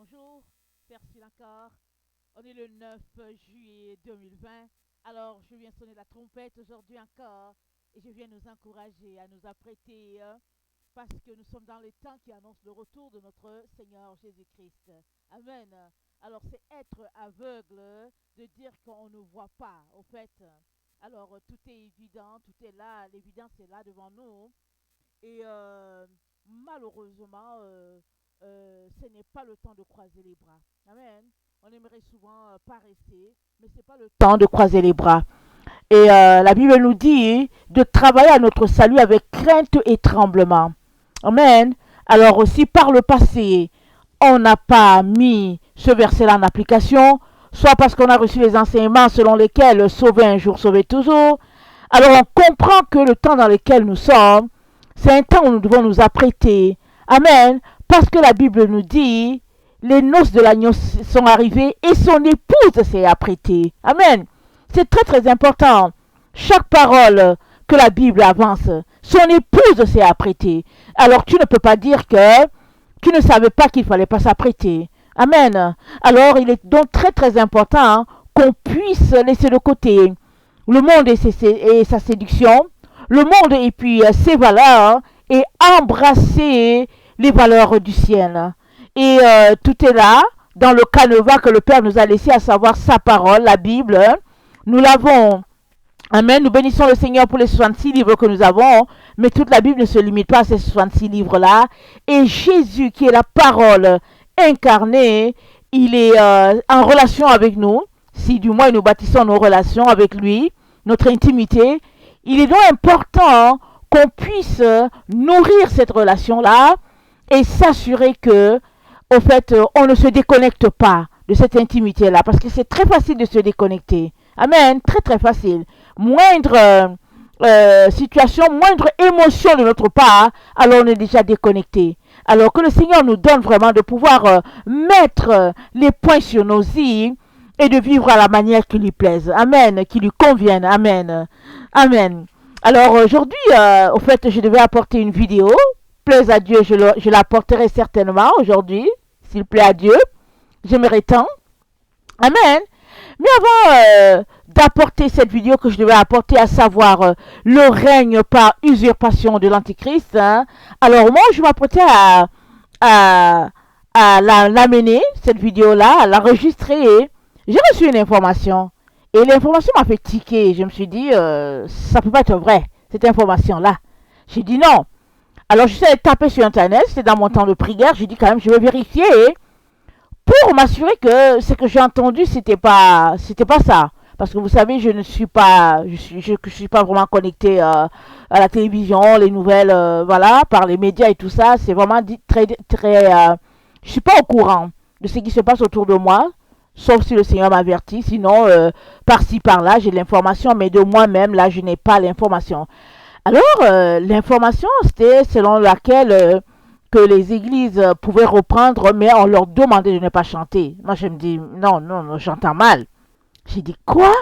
Bonjour, Père Silakar. On est le 9 juillet 2020. Alors, je viens sonner la trompette aujourd'hui encore et je viens nous encourager à nous apprêter parce que nous sommes dans les temps qui annoncent le retour de notre Seigneur Jésus-Christ. Amen. Alors, c'est être aveugle de dire qu'on ne voit pas, au fait. Alors, tout est évident, tout est là, l'évidence est là devant nous. Et malheureusement, ce n'est pas le temps de croiser les bras. Amen. On aimerait souvent paresser, mais ce n'est pas le temps de croiser les bras. Et la Bible nous dit de travailler à notre salut avec crainte et tremblement. Amen. Alors aussi par le passé, on n'a pas mis ce verset-là en application, soit parce qu'on a reçu les enseignements selon lesquels sauver un jour, sauver toujours. Alors on comprend que le temps dans lequel nous sommes, c'est un temps où nous devons nous apprêter. Amen. Parce que la Bible nous dit, les noces de l'agneau sont arrivées et son épouse s'est apprêtée. Amen. C'est très très important. Chaque parole que la Bible avance, son épouse s'est apprêtée. Alors tu ne peux pas dire que tu ne savais pas qu'il ne fallait pas s'apprêter. Amen. Alors il est donc très très important qu'on puisse laisser de côté le monde et sa séduction, le monde et puis ses valeurs, et embrasser les valeurs du ciel. Et tout est là, dans le canevas que le Père nous a laissé, à savoir sa parole, la Bible. Nous l'avons. Amen. Nous bénissons le Seigneur pour les 66 livres que nous avons, mais toute la Bible ne se limite pas à ces 66 livres-là. Et Jésus, qui est la parole incarnée, il est en relation avec nous, si du moins nous bâtissons nos relations avec lui, notre intimité. Il est donc important qu'on puisse nourrir cette relation-là et s'assurer que, au fait, on ne se déconnecte pas de cette intimité-là, parce que c'est très facile de se déconnecter. Amen, très très facile. Moindre situation, moindre émotion de notre part, alors on est déjà déconnecté. Alors que le Seigneur nous donne vraiment de pouvoir mettre les points sur nos i et de vivre à la manière qui lui plaise. Amen, qui lui convienne. Amen. Amen. Alors aujourd'hui, au fait, je devais apporter une vidéo. Plaise à Dieu, je l'apporterai certainement aujourd'hui, s'il plaît à Dieu. J'aimerais tant. Amen. Mais avant d'apporter cette vidéo que je devais apporter, à savoir le règne par usurpation de l'Antichrist, hein, alors moi, je m'apprêtais à l'amener, cette vidéo-là, à l'enregistrer. J'ai reçu une information. Et l'information m'a fait tiquer. Je me suis dit, ça peut pas être vrai, cette information-là. J'ai dit non. Alors, je suis allée taper sur Internet, c'était dans mon temps de prière. J'ai dit quand même, je vais vérifier pour m'assurer que ce que j'ai entendu, c'était pas ça. Parce que vous savez, je ne suis pas, je suis pas vraiment connectée à la télévision, les nouvelles, voilà, par les médias et tout ça. C'est vraiment très, très, je suis pas au courant de ce qui se passe autour de moi. Sauf si le Seigneur m'avertit, sinon par-ci par-là j'ai l'information, mais de moi-même là je n'ai pas l'information. Alors l'information c'était selon laquelle que les églises pouvaient reprendre, mais on leur demandait de ne pas chanter. Moi je me dis non, non, non, j'entends mal. J'ai dit quoi?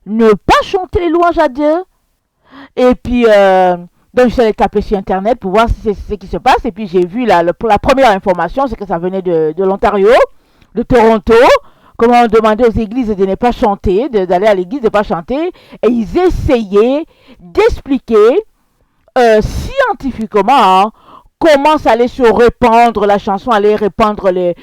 Ne pas chanter les louanges à Dieu? Et puis donc je suis allée taper sur internet pour voir si c'est ce qui se passe, et puis j'ai vu la première information, c'est que ça venait de l'Ontario, de Toronto, comment on demandait aux églises de ne pas chanter, d'aller à l'église, de ne pas chanter, et ils essayaient d'expliquer scientifiquement comment ça allait se répandre, la chanson allait répandre les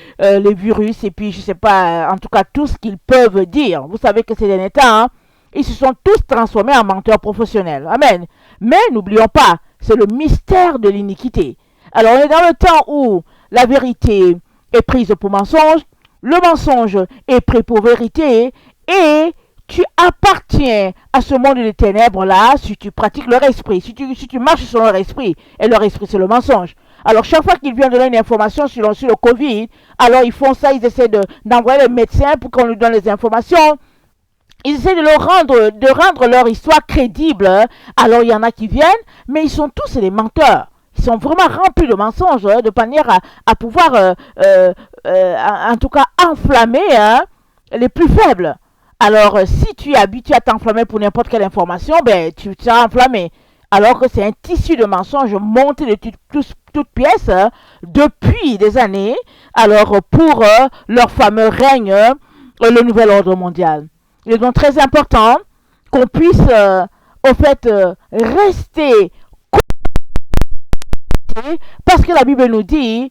virus, et puis je sais pas, en tout cas tout ce qu'ils peuvent dire. Vous savez que ces derniers temps, hein, ils se sont tous transformés en menteurs professionnels. Amen. Mais n'oublions pas, c'est le mystère de l'iniquité. Alors on est dans le temps où la vérité est prise pour mensonge, le mensonge est pris pour vérité, et tu appartiens à ce monde des ténèbres-là si tu pratiques leur esprit, si tu marches sur leur esprit, et leur esprit c'est le mensonge. Alors chaque fois qu'ils viennent donner une information sur le Covid, alors ils font ça, ils essaient d'envoyer les médecins pour qu'on nous donne les informations. Ils essaient de rendre leur histoire crédible. Alors il y en a qui viennent, mais ils sont tous des menteurs. Ils sont vraiment remplis de mensonges, de manière à pouvoir, en tout cas, enflammer les plus faibles. Alors, si tu es habitué à t'enflammer pour n'importe quelle information, ben, tu seras enflammé. alors que c'est un tissu de mensonges monté de toutes pièces depuis des années, alors pour leur fameux règne, le nouvel ordre mondial. Il est donc très important qu'on puisse au fait rester parce que la Bible nous dit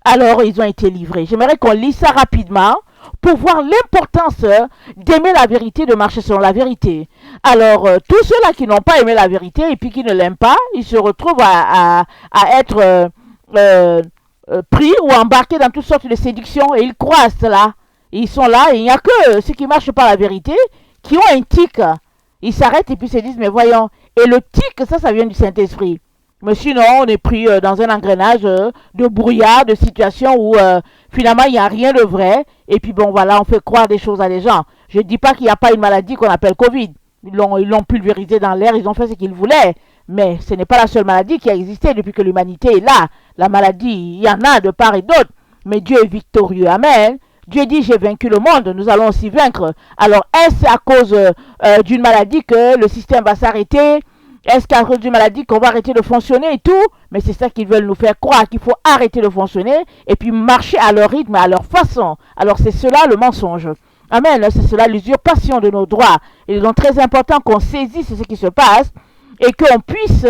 alors ils ont été livrés. J'aimerais qu'on lise ça rapidement pour voir l'importance d'aimer la vérité, de marcher selon la vérité. Alors, tous ceux-là qui n'ont pas aimé la vérité et puis qui ne l'aiment pas, ils se retrouvent à être pris ou embarqués dans toutes sortes de séductions et ils croient à cela. Ils sont là et il n'y a que ceux qui marchent par la vérité qui ont un tic. Ils s'arrêtent et puis se disent, mais voyons. Et le tic, ça vient du Saint-Esprit. Mais sinon, on est pris dans un engrenage de brouillard, de situation où finalement, il n'y a rien de vrai. Et puis bon, voilà, on fait croire des choses à des gens. Je ne dis pas qu'il n'y a pas une maladie qu'on appelle Covid. Ils l'ont pulvérisé dans l'air, ils ont fait ce qu'ils voulaient. Mais ce n'est pas la seule maladie qui a existé depuis que l'humanité est là. La maladie, il y en a de part et d'autre. Mais Dieu est victorieux. Amen. Dieu dit, j'ai vaincu le monde, nous allons aussi vaincre. Alors, est-ce à cause d'une maladie que le système va s'arrêter? Est-ce qu'à cause d'une maladie qu'on va arrêter de fonctionner et tout? Mais c'est ça qu'ils veulent nous faire croire, qu'il faut arrêter de fonctionner et puis marcher à leur rythme, à leur façon. Alors c'est cela le mensonge. Amen, c'est cela l'usurpation de nos droits. Il est donc très important qu'on saisisse ce qui se passe et qu'on puisse,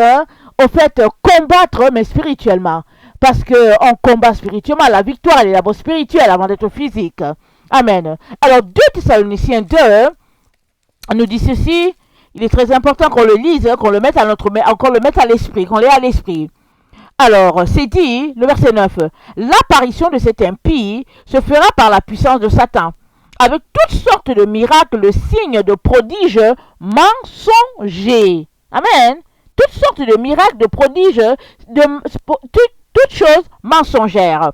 au fait, combattre, mais spirituellement. Parce qu'on combat spirituellement, la victoire elle est d'abord spirituelle avant d'être physique. Amen. Alors 2 Thessaloniciens 2 nous dit ceci. Il est très important qu'on le lise, qu'on le mette qu'on le mette à l'esprit, qu'on l'ait à l'esprit. Alors, c'est dit, le verset 9, l'apparition de cet impie se fera par la puissance de Satan, avec toutes sortes de miracles, de signes, de prodiges mensongers. Amen. Toutes sortes de miracles, de prodiges, toutes choses mensongères.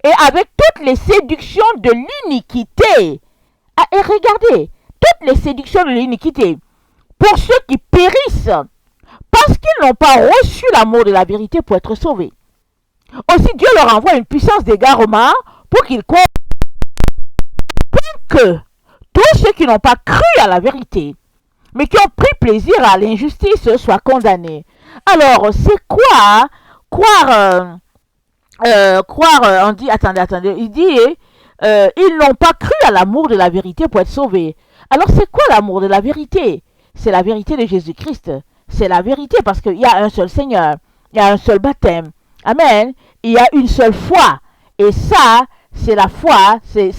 Et avec toutes les séductions de l'iniquité. Ah, et regardez, toutes les séductions de l'iniquité. Pour ceux qui périssent, parce qu'ils n'ont pas reçu l'amour de la vérité pour être sauvés. Aussi Dieu leur envoie une puissance d'égarement pour qu'ils croient que tous ceux qui n'ont pas cru à la vérité, mais qui ont pris plaisir à l'injustice, soient condamnés. Alors, c'est quoi croire on dit, attendez, il dit, ils n'ont pas cru à l'amour de la vérité pour être sauvés. Alors, c'est quoi l'amour de la vérité? C'est la vérité de Jésus-Christ. C'est la vérité parce qu'il y a un seul Seigneur. Il y a un seul baptême. Amen. Il y a une seule foi. Et ça, c'est la foi, c'est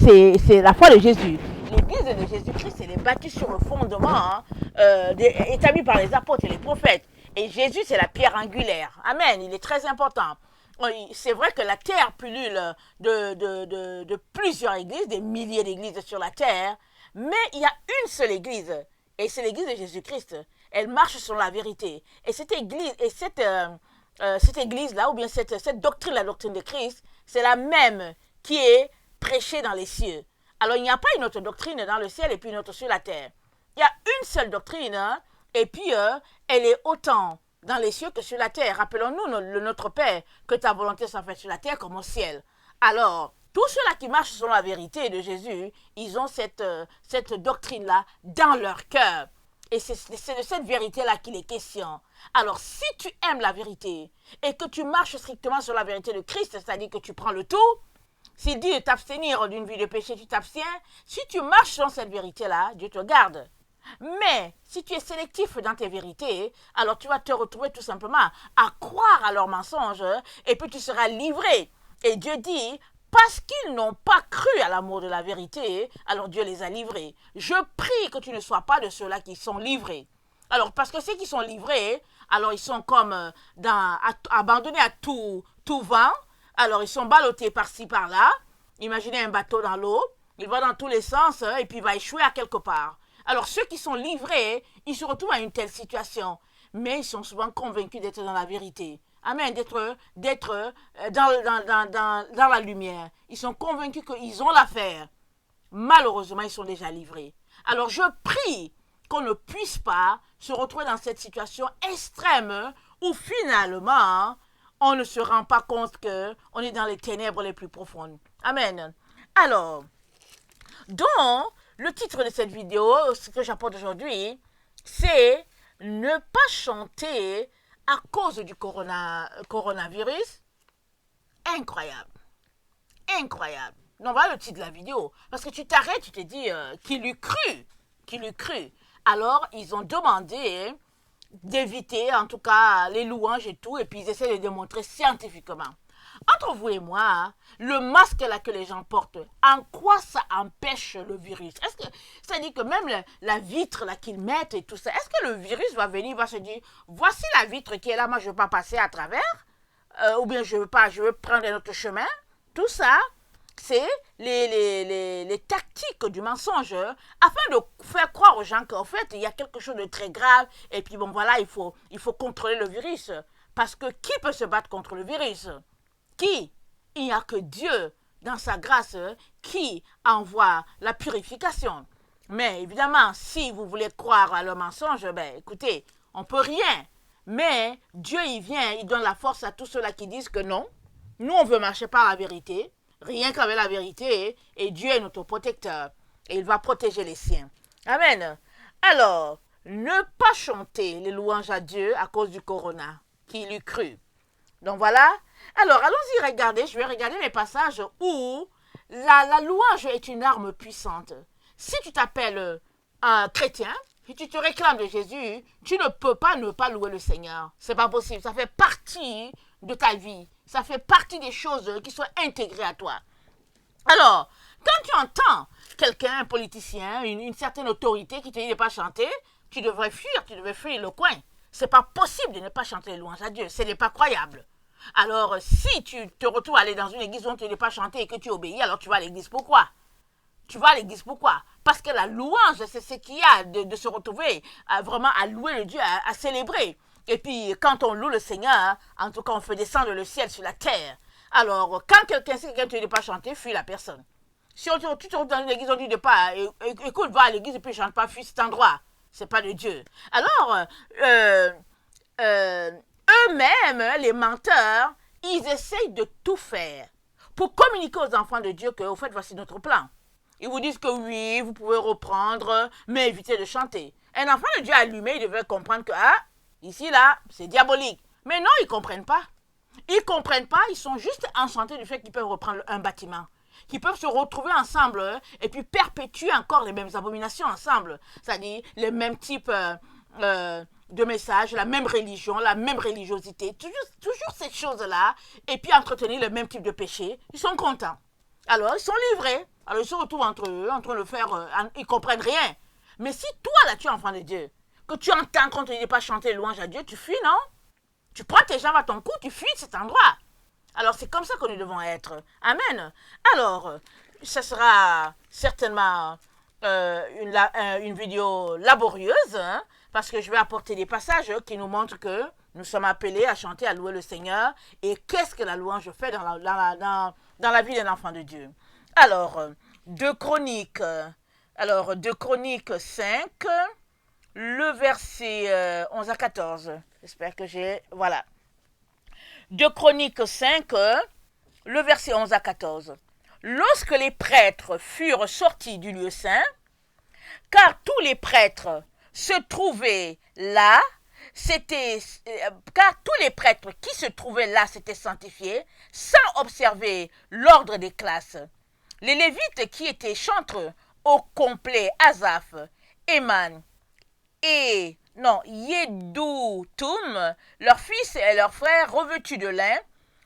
la foi de Jésus. L'église de Jésus-Christ, elle est bâtie sur le fondement établi par les apôtres et les prophètes. Et Jésus, c'est la pierre angulaire. Amen. Il est très important. C'est vrai que la terre pullule de plusieurs églises, des milliers d'églises sur la terre. Mais il y a une seule église. Et c'est l'église de Jésus-Christ. Elle marche sur la vérité. Et cette église, cette église-là, ou bien cette doctrine, la doctrine de Christ, c'est la même qui est prêchée dans les cieux. Alors, il n'y a pas une autre doctrine dans le ciel et puis une autre sur la terre. Il y a une seule doctrine, hein, et puis elle est autant dans les cieux que sur la terre. Rappelons-nous, notre Père, que ta volonté soit faite sur la terre comme au ciel. Alors, tous ceux-là qui marchent selon la vérité de Jésus, ils ont cette doctrine-là dans leur cœur. Et c'est de cette vérité-là qu'il est question. Alors, si tu aimes la vérité et que tu marches strictement sur la vérité de Christ, c'est-à-dire que tu prends le tout, s'il dit de t'abstenir d'une vie de péché, tu t'abstiens. Si tu marches dans cette vérité-là, Dieu te garde. Mais si tu es sélectif dans tes vérités, alors tu vas te retrouver tout simplement à croire à leurs mensonges et puis tu seras livré. Et Dieu dit, parce qu'ils n'ont pas cru à l'amour de la vérité, alors Dieu les a livrés. Je prie que tu ne sois pas de ceux-là qui sont livrés. Alors, parce que ceux qui sont livrés, alors ils sont comme abandonnés à tout vent. Alors, ils sont ballottés par-ci, par-là. Imaginez un bateau dans l'eau. Il va dans tous les sens et puis il va échouer à quelque part. Alors, ceux qui sont livrés, ils se retrouvent à une telle situation. Mais ils sont souvent convaincus d'être dans la vérité. Amen, d'être dans la lumière. Ils sont convaincus qu'ils ont l'affaire. Malheureusement, ils sont déjà livrés. Alors, je prie qu'on ne puisse pas se retrouver dans cette situation extrême où finalement, on ne se rend pas compte qu'on est dans les ténèbres les plus profondes. Amen. Alors, donc, le titre de cette vidéo, ce que j'apporte aujourd'hui, c'est ne pas chanter à cause du coronavirus. Incroyable. Incroyable. Non, voilà le titre de la vidéo. Parce que tu t'arrêtes, tu te dis, qu'il eût cru. Qu'il eût cru. Alors, ils ont demandé d'éviter, en tout cas, les louanges et tout, et puis ils essaient de démontrer scientifiquement. Entre vous et moi, le masque là que les gens portent, en quoi ça empêche le virus? Est-ce que ça dit que même la vitre là qu'ils mettent et tout ça, est-ce que le virus va venir, va se dire, voici la vitre qui est là, moi je ne veux pas passer à travers, ou bien je veux prendre un autre chemin? Tout ça, c'est les tactiques du mensonge afin de faire croire aux gens qu'en fait, il y a quelque chose de très grave et puis bon voilà, il faut contrôler le virus. Parce que qui peut se battre contre le virus? Qui? Il n'y a que Dieu, dans sa grâce, qui envoie la purification. Mais évidemment, si vous voulez croire à le mensonge, ben écoutez, on ne peut rien. Mais Dieu, il vient, il donne la force à tous ceux-là qui disent que non, nous, on veut marcher par la vérité, rien qu'avec la vérité, et Dieu est notre protecteur, et il va protéger les siens. Amen. Alors, ne pas chanter les louanges à Dieu à cause du corona, qui l'eût cru. Donc voilà. Alors, allons-y regarder, je vais regarder les passages où la louange est une arme puissante. Si tu t'appelles un chrétien, si tu te réclames de Jésus, tu ne peux pas ne pas louer le Seigneur. C'est pas possible. Ça fait partie de ta vie. Ça fait partie des choses qui sont intégrées à toi. Alors, quand tu entends quelqu'un, un politicien, une certaine autorité qui te dit de ne pas chanter, tu devrais fuir le coin. C'est pas possible de ne pas chanter les louanges à Dieu. Ce n'est pas croyable. Alors, si tu te retrouves à aller dans une église où on ne te dit pas chanter et que tu obéis, alors tu vas à l'église. Pourquoi? Tu vas à l'église pourquoi? Parce que la louange, c'est ce qu'il y a de se retrouver vraiment à louer le Dieu, à célébrer. Et puis, quand on loue le Seigneur, en tout cas, on fait descendre le ciel sur la terre. Alors, quand quelqu'un ne te dit pas chanter, fuis la personne. Si tu te retrouves dans une église, on ne dit pas, écoute, va à l'église et puis chante pas, fuis cet endroit. C'est pas de Dieu. Alors, eux-mêmes, les menteurs, ils essayent de tout faire pour communiquer aux enfants de Dieu que, au fait, voici notre plan. Ils vous disent que oui, vous pouvez reprendre, mais évitez de chanter. Un enfant de Dieu allumé, il devait comprendre que, ici, là, c'est diabolique. Mais non, ils ne comprennent pas. Ils ne comprennent pas, ils sont juste enchantés du fait qu'ils peuvent reprendre un bâtiment. Qu'ils peuvent se retrouver ensemble et puis perpétuer encore les mêmes abominations ensemble. C'est-à-dire les mêmes types de messages, la même religion, la même religiosité. Toujours ces choses-là. Et puis entretenir le même type de péché. Ils sont contents. Alors, ils sont livrés. Alors, ils se retrouvent entre eux, en train de faire... ils ne comprennent rien. Mais si toi, là, tu es enfant de Dieu, que tu entends qu'on ne te dit pas chanter louange à Dieu, tu fuis, non? Tu prends tes jambes à ton cou, tu fuis de cet endroit. Alors, c'est comme ça que nous devons être. Amen. Alors, ce sera certainement une vidéo laborieuse, hein, parce que je vais apporter des passages qui nous montrent que nous sommes appelés à chanter, à louer le Seigneur. Et qu'est-ce que la louange fait dans la vie d'un enfant de Dieu? Alors, 2 Chroniques 5, le verset 11 à 14. J'espère que j'ai... Voilà. 2 Chroniques 5, le verset 11 à 14. Lorsque les prêtres furent sortis du lieu saint, car tous les prêtres se trouvaient là, car tous les prêtres qui se trouvaient là s'étaient sanctifiés, sans observer l'ordre des classes. Les Lévites qui étaient chantres au complet, Asaph, Éman et Yedoutoum, leurs fils et leurs frères revêtus de lin,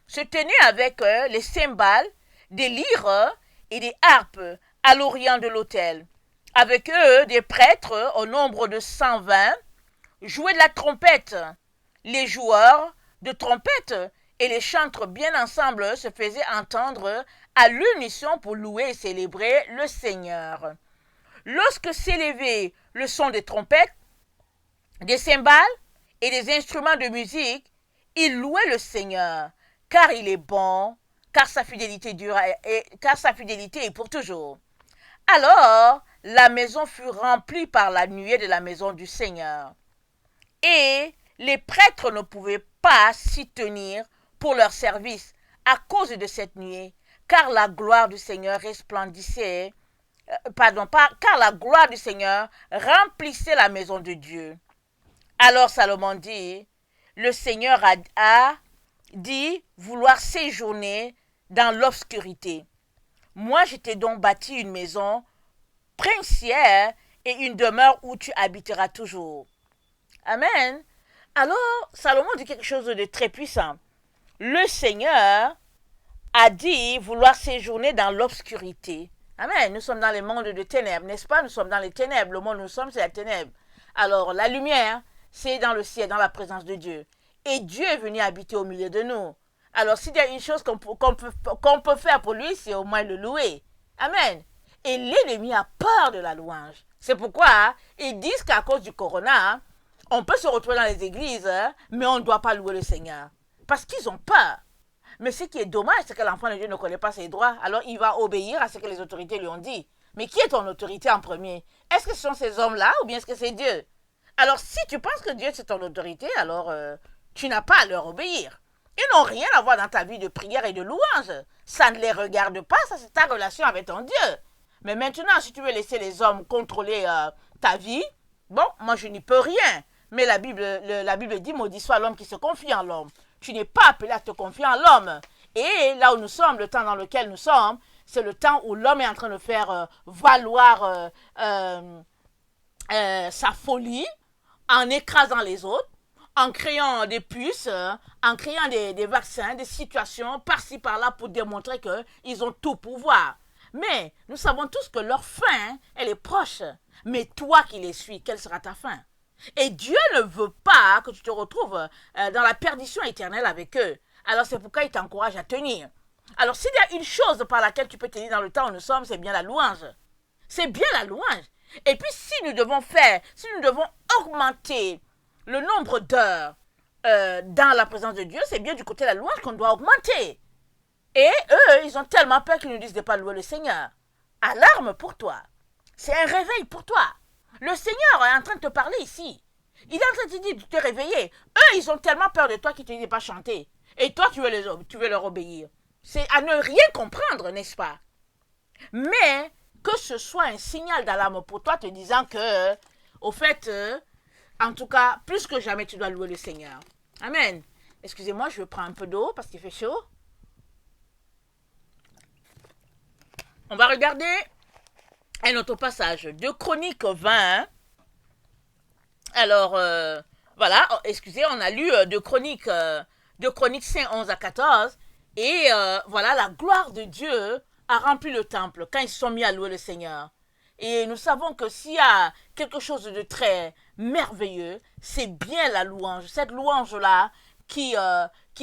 se tenaient avec les cymbales, des lyres et des harpes à l'orient de l'autel. Avec eux, des prêtres au nombre de 120 jouaient de la trompette. Les joueurs de trompette et les chantres bien ensemble se faisaient entendre à l'unisson pour louer et célébrer le Seigneur. Lorsque s'élevait le son des trompettes, des cymbales et des instruments de musique, ils louaient le Seigneur, car il est bon, car sa fidélité est pour toujours. Alors, la maison fut remplie par la nuée de la maison du Seigneur. Et les prêtres ne pouvaient pas s'y tenir pour leur service à cause de cette nuée, car la gloire du Seigneur resplendissait car la gloire du Seigneur remplissait la maison de Dieu. Alors Salomon dit, le Seigneur a dit vouloir séjourner dans l'obscurité. Moi, je t'ai donc bâti une maison princière et une demeure où tu habiteras toujours. Amen. Alors, Salomon dit quelque chose de très puissant. Le Seigneur a dit vouloir séjourner dans l'obscurité. Amen. Nous sommes dans les mondes de ténèbres, n'est-ce pas? Nous sommes dans les ténèbres. Le monde où nous sommes, c'est la ténèbre. Alors, la lumière, c'est dans le ciel, dans la présence de Dieu. Et Dieu est venu habiter au milieu de nous. Alors, s'il y a une chose qu'on peut faire pour lui, c'est au moins le louer. Amen. Et l'ennemi a peur de la louange. C'est pourquoi ils disent qu'à cause du corona, on peut se retrouver dans les églises, mais on ne doit pas louer le Seigneur. Parce qu'ils ont peur. Mais ce qui est dommage, c'est que l'enfant de Dieu ne connaît pas ses droits. Alors il va obéir à ce que les autorités lui ont dit. Mais qui est ton autorité en premier? Est-ce que ce sont ces hommes-là ou bien est-ce que c'est Dieu? Alors si tu penses que Dieu c'est ton autorité, alors tu n'as pas à leur obéir. Ils n'ont rien à voir dans ta vie de prière et de louange. Ça ne les regarde pas, ça c'est ta relation avec ton Dieu. Mais maintenant, si tu veux laisser les hommes contrôler ta vie, bon, moi je n'y peux rien. Mais la Bible dit, maudit soit l'homme qui se confie en l'homme. Tu n'es pas appelé à te confier en l'homme. Et là où nous sommes, le temps dans lequel nous sommes, c'est le temps où l'homme est en train de faire valoir sa folie en écrasant les autres, en créant des puces, en créant des vaccins, des situations par-ci par-là pour démontrer qu'ils ont tout pouvoir. Mais nous savons tous que leur fin, elle est proche. Mais toi qui les suis, quelle sera ta fin? Et Dieu ne veut pas que tu te retrouves dans la perdition éternelle avec eux. Alors c'est pourquoi il t'encourage à tenir. Alors s'il y a une chose par laquelle tu peux tenir dans le temps où nous sommes, c'est bien la louange. C'est bien la louange. Et puis si nous devons augmenter le nombre d'heures dans la présence de Dieu, c'est bien du côté de la louange qu'on doit augmenter. Et eux, ils ont tellement peur qu'ils nous disent de ne pas louer le Seigneur. Alarme pour toi. C'est un réveil pour toi. Le Seigneur est en train de te parler ici. Il est en train de te dire de te réveiller. Eux, ils ont tellement peur de toi qu'ils ne te disent pas chanter. Et toi, tu veux leur obéir. C'est à ne rien comprendre, n'est-ce pas? Mais que ce soit un signal d'alarme pour toi te disant que, au fait, en tout cas, plus que jamais, tu dois louer le Seigneur. Amen. Excusez-moi, je prends un peu d'eau parce qu'il fait chaud. On va regarder un autre passage de Chroniques 20. Alors, voilà, excusez, on a lu de Chroniques 5, 11 à 14. Et voilà, la gloire de Dieu a rempli le temple quand ils se sont mis à louer le Seigneur. Et nous savons que s'il y a quelque chose de très merveilleux, c'est bien la louange. Cette louange-là qui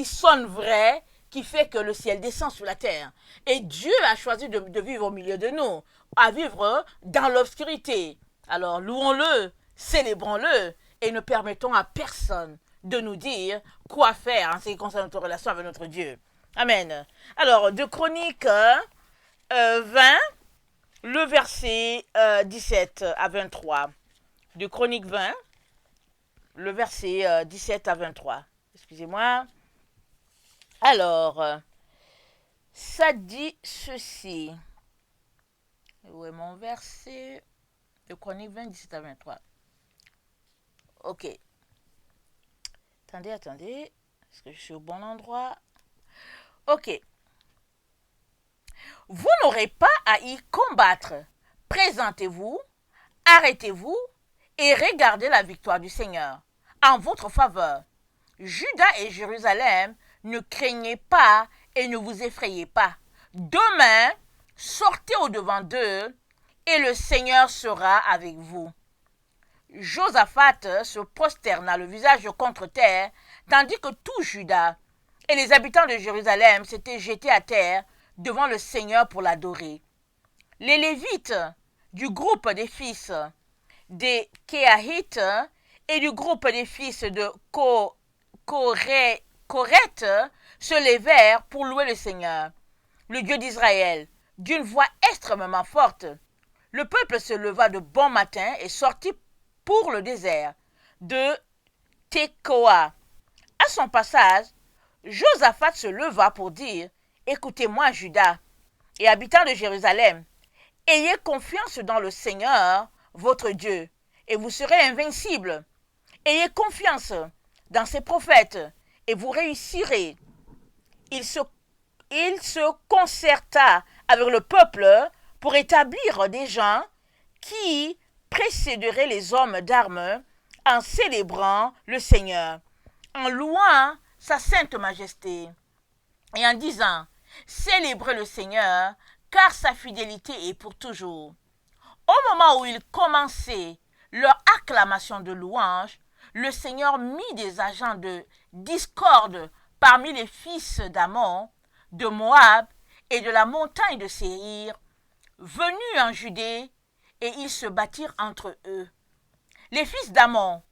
sonne vrai, qui fait que le ciel descend sur la terre. Et Dieu a choisi de vivre au milieu de nous, à vivre dans l'obscurité. Alors louons-le, célébrons-le et ne permettons à personne de nous dire quoi faire en ce qui concerne notre relation avec notre Dieu. Amen. Alors, de Chroniques 20, le verset 17 à 23. De Chroniques 20, le verset 17 à 23. Excusez-moi. Alors, ça dit ceci. Où est mon verset? De Chroniques 20, 17 à 23. Ok. Attendez. Est-ce que je suis au bon endroit? Ok. Vous n'aurez pas à y combattre. Présentez-vous, arrêtez-vous et regardez la victoire du Seigneur en votre faveur. Juda et Jérusalem, ne craignez pas et ne vous effrayez pas. Demain, sortez au-devant d'eux et le Seigneur sera avec vous. Josaphat se prosterna le visage contre terre, tandis que tout Juda et les habitants de Jérusalem s'étaient jetés à terre devant le Seigneur pour l'adorer. Les Lévites du groupe des fils des Kéahites et du groupe des fils de Koret se levèrent pour louer le Seigneur, le Dieu d'Israël, d'une voix extrêmement forte. Le peuple se leva de bon matin et sortit pour le désert de Tekoa. À son passage, Josaphat se leva pour dire « Écoutez-moi, Juda et habitants de Jérusalem, Ayez confiance dans le Seigneur, votre Dieu, et vous serez invincibles. Ayez confiance dans ses prophètes, et vous réussirez. Il se concerta avec le peuple pour établir des gens qui précéderaient les hommes d'armes en célébrant le Seigneur, en louant sa sainte majesté et en disant « Célébrez le Seigneur, car sa fidélité est pour toujours. » Au moment où ils commençaient leur acclamation de louange, le Seigneur mit des agents de discorde parmi les fils d'Ammon, de Moab et de la montagne de Séhir, venus en Judée, et ils se battirent entre eux. Les fils d'Ammon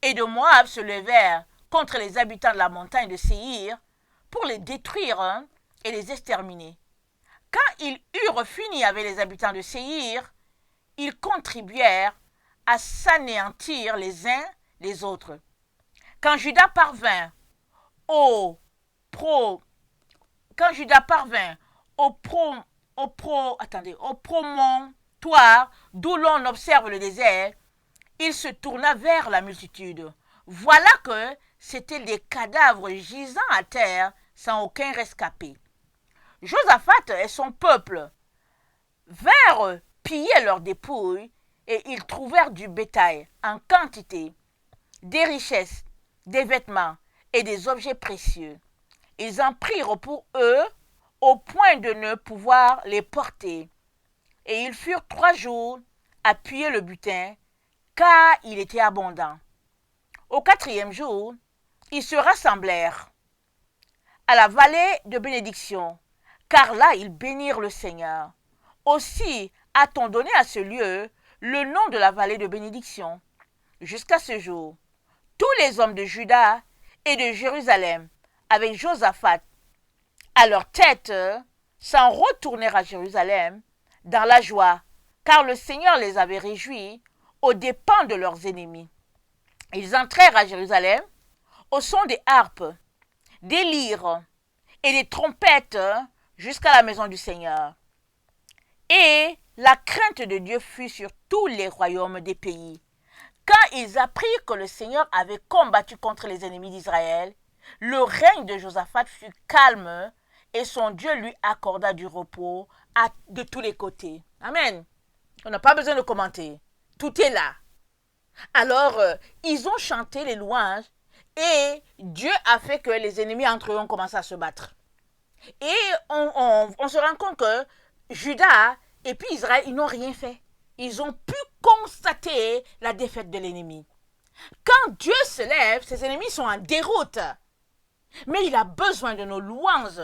et de Moab se levèrent contre les habitants de la montagne de Séhir pour les détruire et les exterminer. Quand ils eurent fini avec les habitants de Séhir, ils contribuèrent à s'anéantir les uns les autres. Quand Juda parvint au promontoire d'où l'on observe le désert, il se tourna vers la multitude. Voilà que c'étaient des cadavres gisant à terre sans aucun rescapé. Josaphat et son peuple vinrent piller leurs dépouilles et ils trouvèrent du bétail en quantité, des richesses, des vêtements et des objets précieux. Ils en prirent pour eux au point de ne pouvoir les porter. Et ils furent 3 jours à piller le butin, car il était abondant. Au 4e jour, ils se rassemblèrent à la vallée de bénédiction, car là ils bénirent le Seigneur. Aussi a-t-on donné à ce lieu le nom de la vallée de bénédiction. Jusqu'à ce jour, tous les hommes de Juda et de Jérusalem, avec Josaphat à leur tête, s'en retournèrent à Jérusalem dans la joie, car le Seigneur les avait réjouis aux dépens de leurs ennemis. Ils entrèrent à Jérusalem au son des harpes, des lyres et des trompettes jusqu'à la maison du Seigneur. Et la crainte de Dieu fut sur tous les royaumes des pays. Quand ils apprirent que le Seigneur avait combattu contre les ennemis d'Israël, le règne de Josaphat fut calme et son Dieu lui accorda du repos de tous les côtés. Amen. On n'a pas besoin de commenter. Tout est là. Alors, ils ont chanté les louanges et Dieu a fait que les ennemis entre eux ont commencé à se battre. Et on se rend compte que Juda et puis Israël, ils n'ont rien fait. Ils ont pu constater la défaite de l'ennemi. Quand Dieu se lève, ses ennemis sont en déroute. Mais il a besoin de nos louanges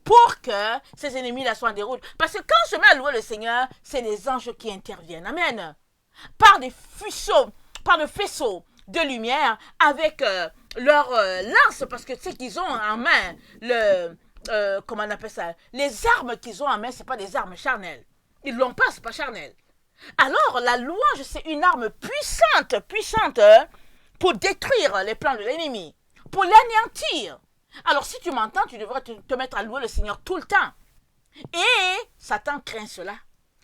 pour que ses ennemis-là soient en déroute. Parce que quand on se met à louer le Seigneur, c'est les anges qui interviennent. Amen. Par des faisceaux de lumière avec leur lance, parce que tu sais qu'ils ont en main comment on appelle ça, les armes qu'ils ont en main, c'est pas des armes charnelles. Ils l'ont pas, c'est pas charnel. Alors la louange, c'est une arme puissante pour détruire les plans de l'ennemi, pour l'anéantir. Alors si tu m'entends, tu devrais te mettre à louer le Seigneur tout le temps. Et Satan craint cela.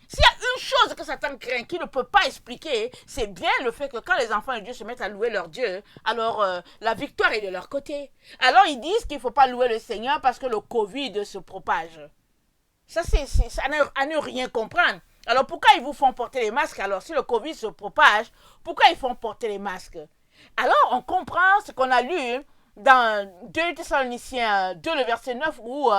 S'il y a une chose que Satan craint, qu'il ne peut pas expliquer, c'est bien le fait que quand les enfants de Dieu se mettent à louer leur Dieu, alors la victoire est de leur côté. Alors ils disent qu'il ne faut pas louer le Seigneur parce que le Covid se propage. Ça, c'est à ne rien comprendre. Alors pourquoi ils vous font porter les masques? Alors si le Covid se propage, pourquoi ils font porter les masques? Alors on comprend ce qu'on a lu dans 2 Thessaloniciens 2, le verset 9, où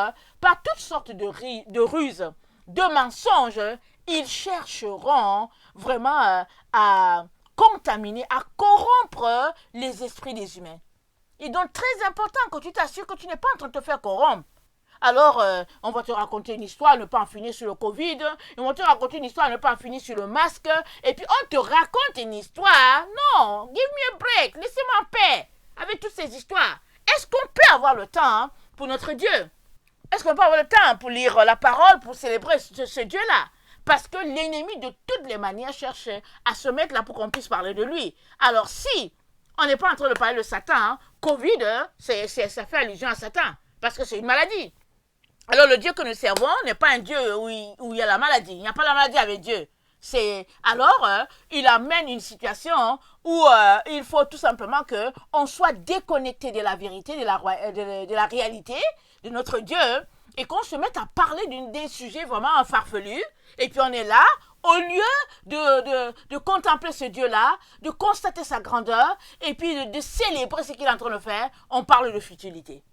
par toutes sortes de ruses, de mensonges, ils chercheront vraiment à contaminer, à corrompre les esprits des humains. Et donc très important que tu t'assures que tu n'es pas en train de te faire corrompre. Alors, on va te raconter une histoire, ne pas en finir sur le Covid, on va te raconter une histoire, ne pas en finir sur le masque, et puis on te raconte une histoire. Non, give me a break, laissez-moi en paix avec toutes ces histoires. Est-ce qu'on peut avoir le temps pour notre Dieu? Est-ce qu'on peut avoir le temps pour lire la parole, pour célébrer ce Dieu-là? Parce que l'ennemi, de toutes les manières, cherche à se mettre là pour qu'on puisse parler de lui. Alors, si on n'est pas en train de parler de Satan, Covid, ça fait allusion à Satan, parce que c'est une maladie. Alors le Dieu que nous servons n'est pas un Dieu où il y a la maladie. Il n'y a pas la maladie avec Dieu. Il amène une situation où il faut tout simplement que on soit déconnecté de la vérité, de la réalité de notre Dieu, et qu'on se mette à parler des sujets vraiment farfelus, et puis on est là, au lieu de contempler ce Dieu-là, de constater sa grandeur, et puis de célébrer ce qu'il est en train de faire, on parle de futilité.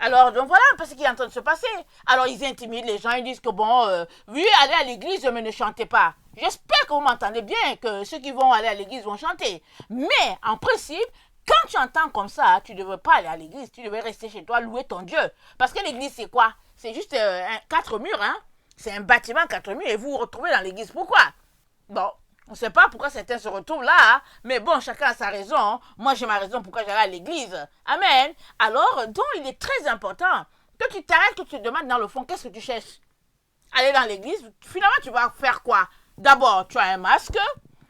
Alors, donc voilà un peu ce qui est en train de se passer. Alors, ils intimident les gens, ils disent que oui, allez à l'église, mais ne chantez pas. J'espère que vous m'entendez bien, que ceux qui vont aller à l'église vont chanter. Mais, en principe, quand tu entends comme ça, tu ne devrais pas aller à l'église, tu devrais rester chez toi, louer ton Dieu. Parce que l'église, c'est quoi? C'est juste 4 murs, hein? C'est un bâtiment 4 murs, et vous vous retrouvez dans l'église. Pourquoi? Bon, on ne sait pas pourquoi certains se retrouvent là, mais bon, chacun a sa raison. Moi, j'ai ma raison pourquoi j'allais à l'église. Amen. Alors, donc, il est très important que tu t'arrêtes, que tu te demandes dans le fond, qu'est-ce que tu cherches? Aller dans l'église, finalement, tu vas faire quoi? D'abord, tu as un masque.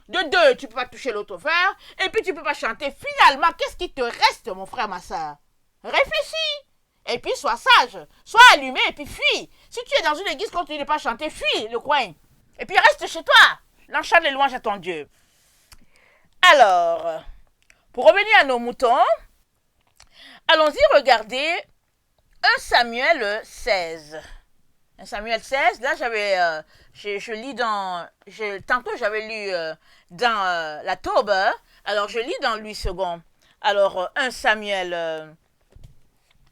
De 2, tu ne peux pas toucher l'autofer. Et puis, tu ne peux pas chanter. Finalement, qu'est-ce qui te reste, mon frère, ma soeur? Réfléchis. Et puis, sois sage. Sois allumé et puis fuis. Si tu es dans une église, continue de ne pas chanter, fuis le coin. Et puis, reste chez toi. L'enchant les louanges à ton Dieu. Alors, pour revenir à nos moutons, allons-y regarder 1 Samuel 16. 1 Samuel 16, là je lis tantôt j'avais lu dans la Taube, alors je lis dans Louis II. Alors 1 Samuel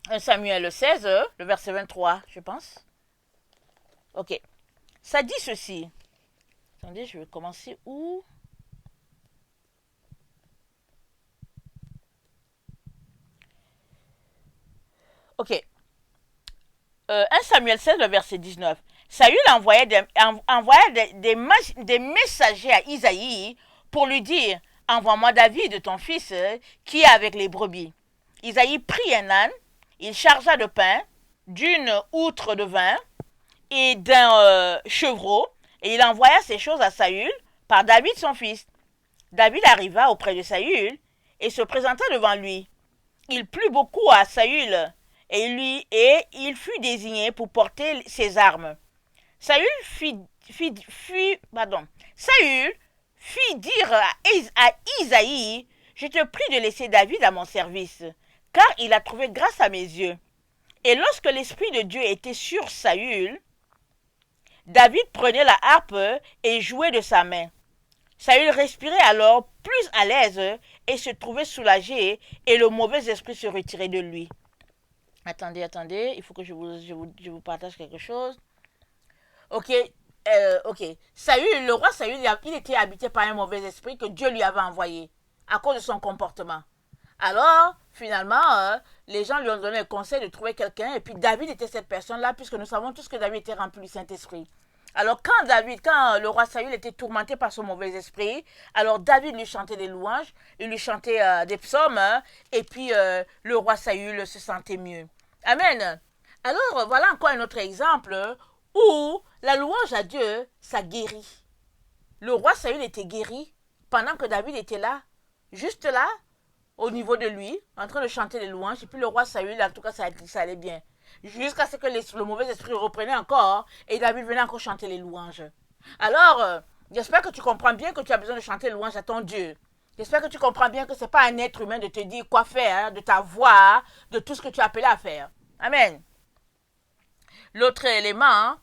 16, le verset 23, je pense. Ok, ça dit ceci. Attendez, je vais commencer où? Ok. 1 Samuel 16, le verset 19. Saül envoyait des messagers à Isaïe pour lui dire: envoie-moi David, ton fils, qui est avec les brebis. Isaïe prit un âne, il chargea de pain, d'une outre de vin et d'un chevreau, et il envoya ces choses à Saül par David son fils. David arriva auprès de Saül et se présenta devant lui. Il plut beaucoup à Saül et il fut désigné pour porter ses armes. Saül fit dire à Isaïe: je te prie de laisser David à mon service, car il a trouvé grâce à mes yeux. Et lorsque l'Esprit de Dieu était sur Saül, David prenait la harpe et jouait de sa main. Saül respirait alors plus à l'aise et se trouvait soulagé, et le mauvais esprit se retirait de lui. Attendez, il faut que je vous partage quelque chose. Ok. Le roi Saül, il était habité par un mauvais esprit que Dieu lui avait envoyé à cause de son comportement. Alors, finalement, les gens lui ont donné le conseil de trouver quelqu'un, et puis David était cette personne-là, puisque nous savons tous que David était rempli du Saint-Esprit. Alors quand le roi Saül était tourmenté par son mauvais esprit, alors David lui chantait des louanges, il lui chantait des psaumes, et puis le roi Saül se sentait mieux. Amen. Alors voilà encore un autre exemple où la louange à Dieu, ça guérit. Le roi Saül était guéri pendant que David était là, juste là, au niveau de lui, en train de chanter les louanges, et puis le roi Saül, en tout cas, ça allait bien. Jusqu'à ce que le mauvais esprit reprenait encore, et David venait encore chanter les louanges. Alors, j'espère que tu comprends bien que tu as besoin de chanter les louanges à ton Dieu. J'espère que tu comprends bien que ce n'est pas un être humain de te dire quoi faire, de ta voix, de tout ce que tu es appelé à faire. Amen. L'autre élément,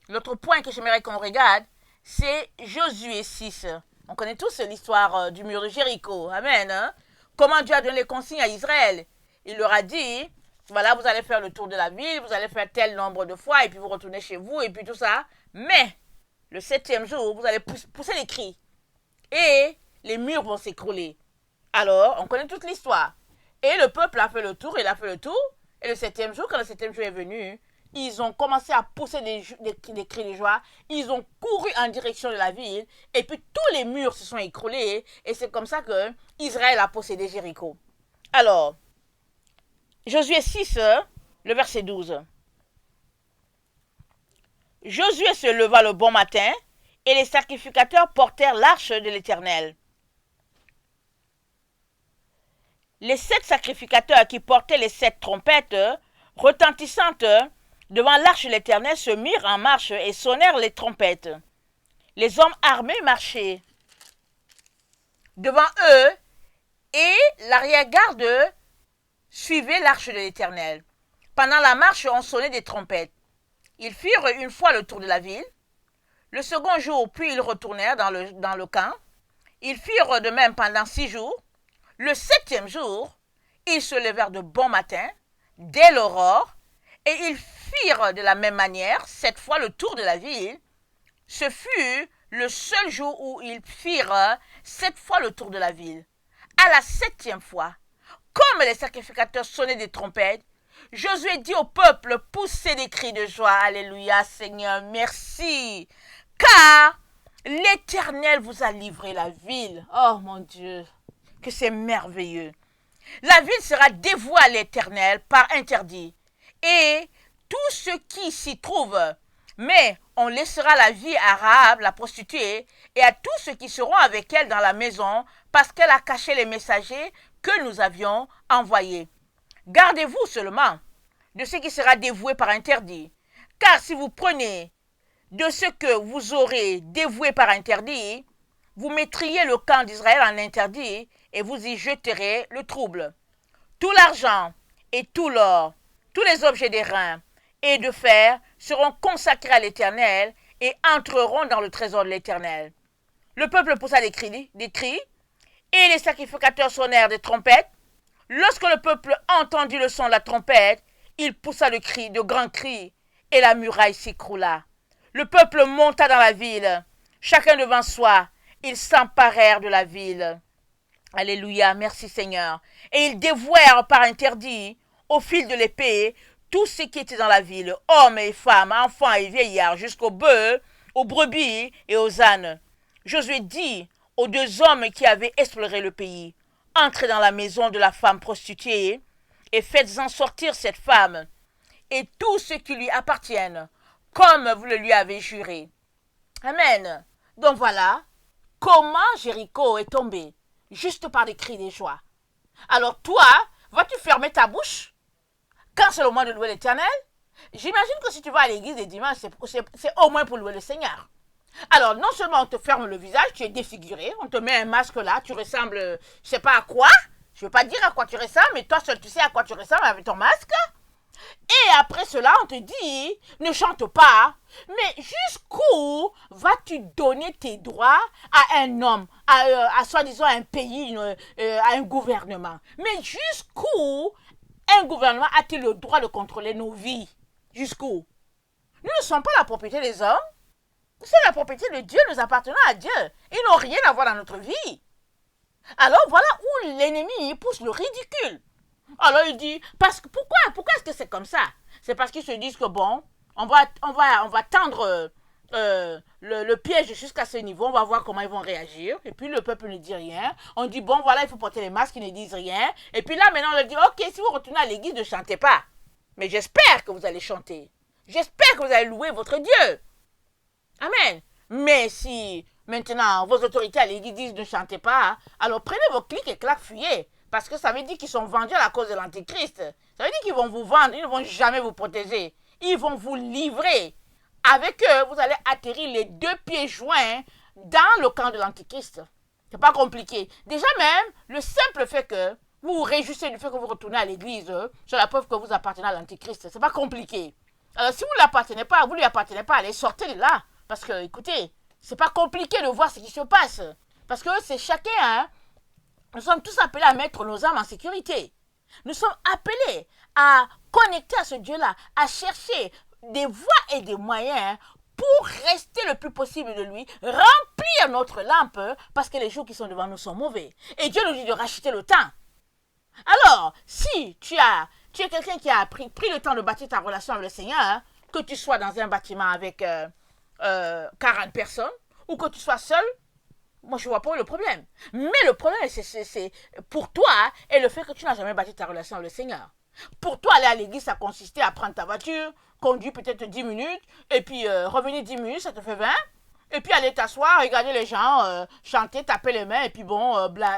l'autre point que j'aimerais qu'on regarde, c'est Josué 6. On connaît tous l'histoire du mur de Jéricho. Amen. Comment Dieu a donné les consignes à Israël. Il leur a dit: voilà, vous allez faire le tour de la ville, vous allez faire tel nombre de fois, et puis vous retournez chez vous, et puis tout ça. Mais, le 7e jour, vous allez pousser les cris. Et les murs vont s'écrouler. Alors, on connaît toute l'histoire. Et le peuple a fait le tour, et le 7e jour, quand le 7e jour est venu, ils ont commencé à pousser des cris de joie. Ils ont couru en direction de la ville, et puis tous les murs se sont écroulés, et c'est comme ça que Israël a possédé Jéricho. Alors, Josué 6, le verset 12. Josué se leva le bon matin, et les sacrificateurs portèrent l'arche de l'Éternel. Les 7 sacrificateurs qui portaient les 7 trompettes retentissantes devant l'arche de l'Éternel se mirent en marche et sonnèrent les trompettes. Les hommes armés marchaient devant eux et l'arrière-garde suivait l'arche de l'Éternel. Pendant la marche, on sonnait des trompettes. Ils firent une fois le tour de la ville. Le second jour, puis ils retournèrent dans le camp. Ils firent de même pendant 6 jours. Le 7e jour, ils se levèrent de bon matin, dès l'aurore, et ils firent de la même manière 7 fois le tour de la ville. Ce fut le seul jour où ils firent 7 fois le tour de la ville. À la 7e fois, comme les sacrificateurs sonnaient des trompettes, Josué dit au peuple, poussez des cris de joie. Alléluia, Seigneur, merci. Car l'Éternel vous a livré la ville. Oh mon Dieu, que c'est merveilleux. La ville sera dévouée à l'Éternel par interdit. Et tout ce qui s'y trouve. Mais on laissera la vie à Rahab, la prostituée, et à tous ceux qui seront avec elle dans la maison, parce qu'elle a caché les messagers que nous avions envoyés. Gardez-vous seulement de ce qui sera dévoué par interdit. Car si vous prenez de ce que vous aurez dévoué par interdit, vous mettriez le camp d'Israël en interdit et vous y jeterez le trouble. Tout l'argent et tout l'or, tous les objets d'airain et de fer seront consacrés à l'Éternel et entreront dans le trésor de l'Éternel. Le peuple poussa des cris, et les sacrificateurs sonnèrent des trompettes. Lorsque le peuple entendit le son de la trompette, il poussa de grands cris, et la muraille s'écroula. Le peuple monta dans la ville, chacun devant soi, ils s'emparèrent de la ville. Alléluia, merci Seigneur. Et ils dévouèrent par interdit, au fil de l'épée, tout ce qui était dans la ville, hommes et femmes, enfants et vieillards, jusqu'aux bœufs, aux brebis et aux ânes. Josué dit aux 2 hommes qui avaient exploré le pays, entrez dans la maison de la femme prostituée et faites-en sortir cette femme et tout ce qui lui appartienne, comme vous le lui avez juré. Amen. Donc voilà comment Jéricho est tombé, juste par des cris de joie. Alors toi, vas-tu fermer ta bouche quand c'est le moment de louer l'Éternel? J'imagine que si tu vas à l'église les dimanches, c'est au moins pour louer le Seigneur. Alors, non seulement on te ferme le visage, tu es défiguré, on te met un masque là, tu ressembles, je sais pas à quoi, je veux pas dire à quoi tu ressembles, mais toi seul tu sais à quoi tu ressembles avec ton masque. Et après cela, on te dit, ne chante pas, mais jusqu'où vas-tu donner tes droits à un homme, à soi-disant un pays, à un gouvernement? Mais jusqu'où un gouvernement a-t-il le droit de contrôler nos vies? Jusqu'où? Nous ne sommes pas la propriété des hommes. C'est la propriété de Dieu, nous appartenons à Dieu. Ils n'ont rien à voir dans notre vie. Alors voilà où l'ennemi pousse le ridicule. Alors il dit, pourquoi est-ce que c'est comme ça? C'est parce qu'ils se disent que bon, on va tendre le piège jusqu'à ce niveau, on va voir comment ils vont réagir. Et puis le peuple ne dit rien. On dit bon voilà, il faut porter les masques, ils ne disent rien. Et puis là maintenant on leur dit ok, si vous retournez à l'église, ne chantez pas. Mais j'espère que vous allez chanter. J'espère que vous allez louer votre Dieu. Amen. Mais si maintenant vos autorités à l'église disent ne chantez pas, alors prenez vos clics et claques, fuyez. Parce que ça veut dire qu'ils sont vendus à la cause de l'Antéchrist. Ça veut dire qu'ils vont vous vendre, ils ne vont jamais vous protéger. Ils vont vous livrer. Avec eux, vous allez atterrir les 2 pieds joints dans le camp de l'Antéchrist. C'est pas compliqué. Déjà même, le simple fait que vous vous réjouissez du fait que vous retournez à l'église, c'est la preuve que vous appartenez à l'Antéchrist. C'est pas compliqué. Alors si vous ne l'appartenez pas, vous ne lui appartenez pas, allez, sortez de là. Parce que, écoutez, c'est pas compliqué de voir ce qui se passe. Parce que c'est chacun, hein. Nous sommes tous appelés à mettre nos âmes en sécurité. Nous sommes appelés à connecter à ce Dieu-là, à chercher des voies et des moyens pour rester le plus possible de lui, remplir notre lampe, parce que les jours qui sont devant nous sont mauvais. Et Dieu nous dit de racheter le temps. Alors, si tu es quelqu'un qui a pris le temps de bâtir ta relation avec le Seigneur, hein, que tu sois dans un bâtiment avec 40 personnes, ou que tu sois seul, moi je vois pas le problème. Mais le problème, c'est pour toi, et le fait que tu n'as jamais bâti ta relation avec le Seigneur. Pour toi, aller à l'église, ça consistait à prendre ta voiture, conduire peut-être 10 minutes, et puis revenir 10 minutes, ça te fait 20. Et puis aller t'asseoir, regarder les gens, chanter, taper les mains, et puis bon,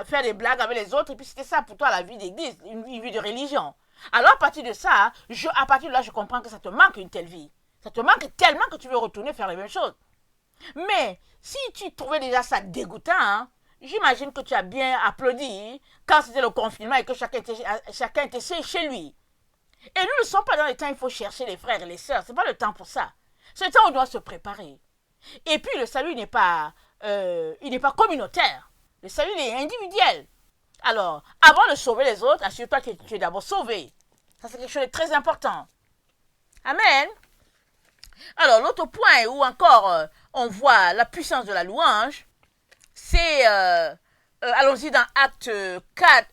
faire des blagues avec les autres. Et puis c'était ça pour toi la vie d'église, une vie de religion. Alors à partir de ça, à partir de là, je comprends que ça te manque une telle vie. Ça te manque tellement que tu veux retourner faire les mêmes choses. Mais si tu trouvais déjà ça dégoûtant, hein, j'imagine que tu as bien applaudi quand c'était le confinement et que chacun était chez lui. Et nous ne sommes pas dans le temps où il faut chercher les frères et les sœurs. Ce n'est pas le temps pour ça. C'est le temps où on doit se préparer. Et puis le salut n'est pas communautaire. Le salut est individuel. Alors, avant de sauver les autres, assure-toi que tu es d'abord sauvé. Ça, c'est quelque chose de très important. Amen. Alors, l'autre point où encore on voit la puissance de la louange, c'est, allons-y dans Acte 4,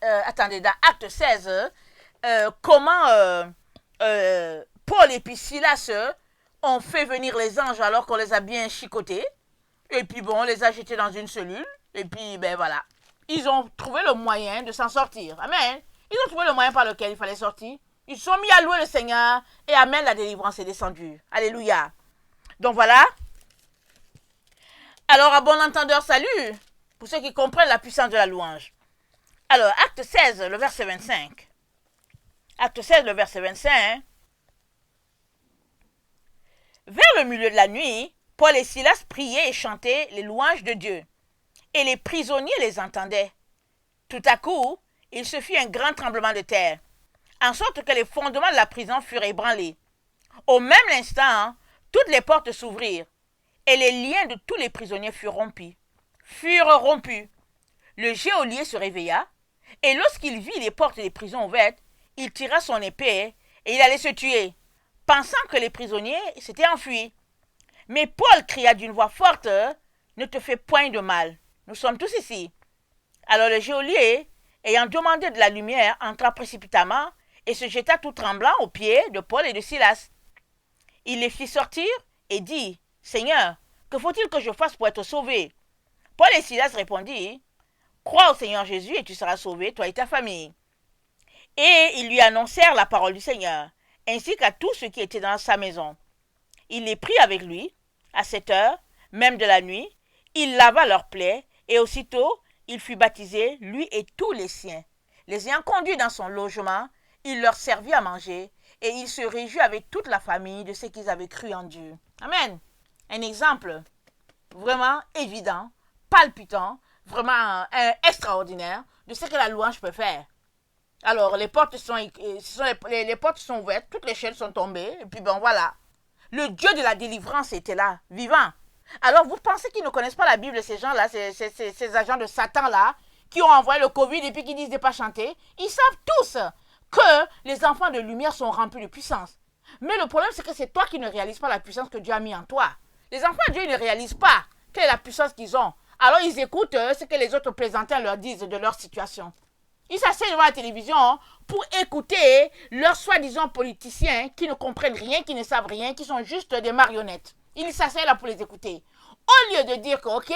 dans Acte 16, comment Paul et puis Silas ont fait venir les anges alors qu'on les a bien chicotés. Et puis bon, on les a jetés dans une cellule. Et puis, ben voilà. Ils ont trouvé le moyen de s'en sortir. Amen. Ils ont trouvé le moyen par lequel il fallait sortir. Ils se sont mis à louer le Seigneur. Et amen, la délivrance est descendue. Alléluia. Donc voilà. Alors, à bon entendeur, salut. Pour ceux qui comprennent la puissance de la louange. Alors, Acte 16, le verset 25. Acte 16, le verset 25. Vers le milieu de la nuit, Paul et Silas priaient et chantaient les louanges de Dieu. Et les prisonniers les entendaient. Tout à coup, il se fit un grand tremblement de terre, en sorte que les fondements de la prison furent ébranlés. Au même instant, toutes les portes s'ouvrirent, et les liens de tous les prisonniers furent rompus. Le geôlier se réveilla, et lorsqu'il vit les portes des prisons ouvertes, il tira son épée, et il allait se tuer, pensant que les prisonniers s'étaient enfuis. Mais Paul cria d'une voix forte, « Ne te fais point de mal. Nous sommes tous ici. » Alors le geôlier, ayant demandé de la lumière, entra précipitamment et se jeta tout tremblant aux pieds de Paul et de Silas. Il les fit sortir et dit, « Seigneur, que faut-il que je fasse pour être sauvé ?» Paul et Silas répondirent, « Crois au Seigneur Jésus et tu seras sauvé, toi et ta famille. » Et ils lui annoncèrent la parole du Seigneur, ainsi qu'à tous ceux qui étaient dans sa maison. Il les prit avec lui, à 7 heures, même de la nuit, il lava leurs plaies, et aussitôt, il fut baptisé, lui et tous les siens. Les ayant conduits dans son logement, il leur servit à manger, et il se réjouit avec toute la famille de ce qu'ils avaient cru en Dieu. Amen. Un exemple vraiment évident, palpitant, vraiment extraordinaire de ce que la louange peut faire. Alors, les portes les portes sont ouvertes, toutes les chaînes sont tombées, et puis bon, voilà. Le Dieu de la délivrance était là, vivant. Alors, vous pensez qu'ils ne connaissent pas la Bible, ces gens-là, ces agents de Satan-là, qui ont envoyé le Covid et puis qui disent de ne pas chanter? Ils savent tous que les enfants de lumière sont remplis de puissance. Mais le problème, c'est que c'est toi qui ne réalises pas la puissance que Dieu a mis en toi. Les enfants de Dieu ne réalisent pas quelle est la puissance qu'ils ont. Alors, ils écoutent ce que les autres plaisantins leur disent de leur situation. Ils s'asseyent devant la télévision pour écouter leurs soi-disant politiciens qui ne comprennent rien, qui ne savent rien, qui sont juste des marionnettes. Ils s'asseyent là pour les écouter. Au lieu de dire que, ok,